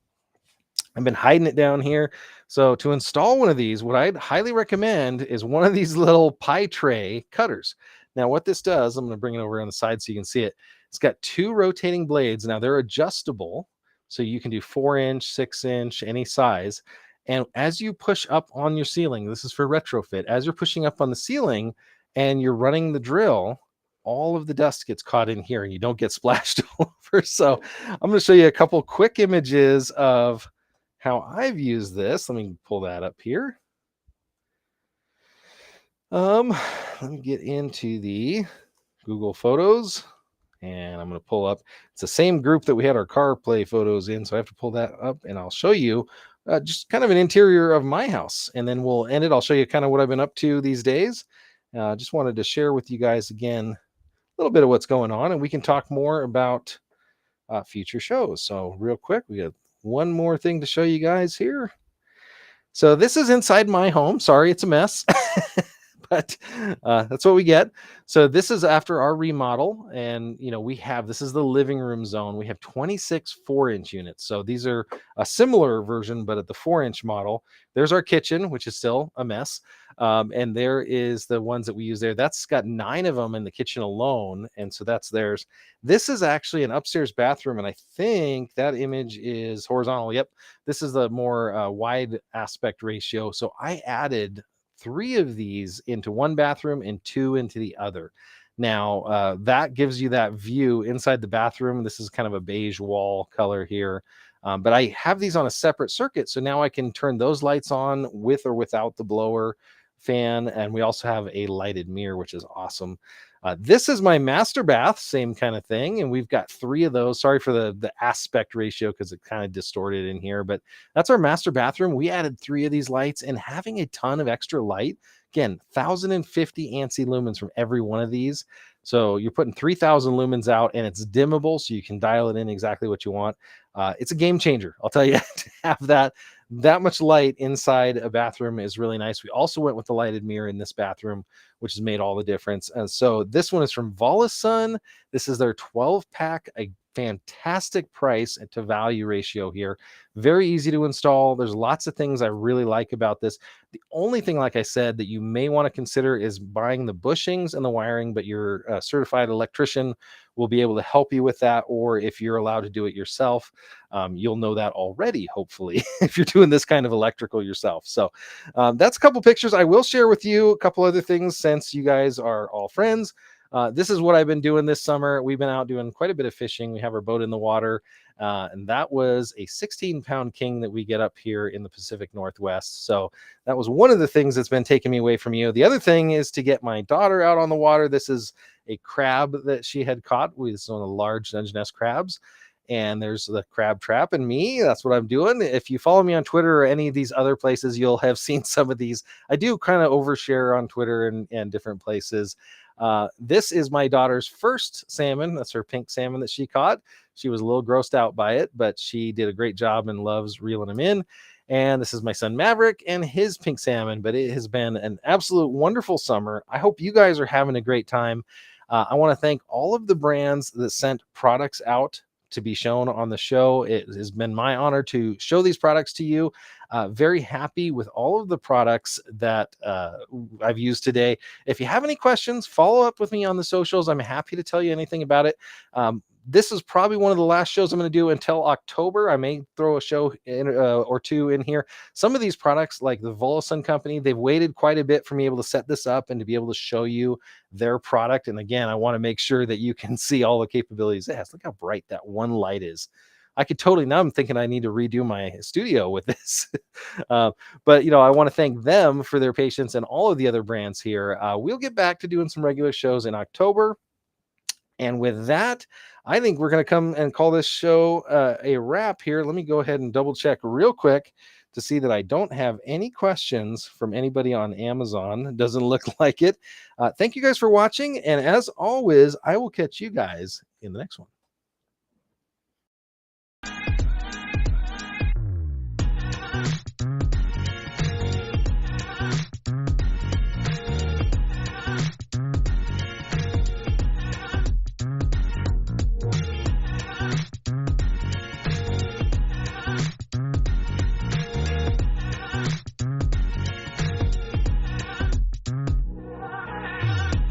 I've been hiding it down here. So to install one of these, what I'd highly recommend is one of these little pie tray cutters. Now what this does, I'm going to bring it over on the side so you can see it. It's got 2 rotating blades. Now they're adjustable, so you can do 4-inch, 6-inch, any size. And as you push up on your ceiling, this is for retrofit, as you're pushing up on the ceiling and you're running the drill, all of the dust gets caught in here and you don't get splashed over. So I'm going to show you a couple quick images of how I've used this. Let me pull that up here. Let me get into the Google Photos, and I'm going to pull up. It's the same group that we had our CarPlay photos in, so I have to pull that up, and I'll show you just kind of an interior of my house, and then we'll end it. I'll show you kind of what I've been up to these days. Just wanted to share with you guys again a little bit of what's going on, and we can talk more about future shows. So real quick, we got one more thing to show you guys here. So this is inside my home. Sorry, it's a mess. But that's what we get. So this is after our remodel, and we have, this is the living room zone. We have 26 4-inch units. So these are a similar version, but at the 4-inch model. There's our kitchen, which is still a mess. And there is the ones that we use there. That's got 9 of them in the kitchen alone. And so that's theirs. This is actually an upstairs bathroom. And I think that image is horizontal. Yep. This is the more wide aspect ratio. So I added 3 of these into one bathroom and 2 into the other. Now that gives you that view inside the bathroom. This is kind of a beige wall color here. But I have these on a separate circuit. So now I can turn those lights on with or without the blower fan. And we also have a lighted mirror, which is awesome. This is my master bath, same kind of thing. And we've got 3 of those. Sorry for the aspect ratio, because it kind of distorted in here, but that's our master bathroom. We added 3 of these lights, and having a ton of extra light, again, 1,050 ANSI lumens from every one of these. So you're putting 3,000 lumens out, and it's dimmable, so you can dial it in exactly what you want. It's a game changer. I'll tell you, to have that much light inside a bathroom is really nice. We also went with the lighted mirror in this bathroom, which has made all the difference. And so this one is from Volasun. This is their 12-pack, a fantastic price to value ratio here. Very easy to install. There's lots of things I really like about this. The only thing, like I said, that you may want to consider is buying the bushings and the wiring, but your certified electrician will be able to help you with that. Or if you're allowed to do it yourself, you'll know that already, hopefully, if you're doing this kind of electrical yourself. So that's a couple pictures. I will share with you a couple other things since you guys are all friends. This is what I've been doing this summer. We've been out doing quite a bit of fishing. We have our boat in the water, and that was a 16-pound king that we get up here in the Pacific Northwest. So that was one of the things that's been taking me away from you. The other thing is to get my daughter out on the water. This is a crab that she had caught. This is one of the large Dungeness crabs. And there's the crab trap and me. That's what I'm doing. If you follow me on Twitter or any of these other places, you'll have seen some of these. I do kind of overshare on Twitter and different places. This is my daughter's first salmon. That's her pink salmon that she caught. She was a little grossed out by it, but she did a great job and loves reeling them in. And this is my son Maverick and his pink salmon. But it has been an absolute wonderful summer. I hope you guys are having a great time. I want to thank all of the brands that sent products out to be shown on the show. It has been my honor to show these products to you. Very happy with all of the products that I've used today. If you have any questions, follow up with me on the socials. I'm happy to tell you anything about it. This is probably one of the last shows I'm going to do until October. I may throw a show in, or two in here. Some of these products, like the Volasun company, they've waited quite a bit for me able to set this up and to be able to show you their product. And again, I want to make sure that you can see all the capabilities it has. Look how bright that one light is. I could totally, now I'm thinking I need to redo my studio with this. But, I want to thank them for their patience and all of the other brands here. We'll get back to doing some regular shows in October. And with that, I think we're going to come and call this show a wrap here. Let me go ahead and double check real quick to see that I don't have any questions from anybody on Amazon. Doesn't look like it. Thank you guys for watching. And as always, I will catch you guys in the next one.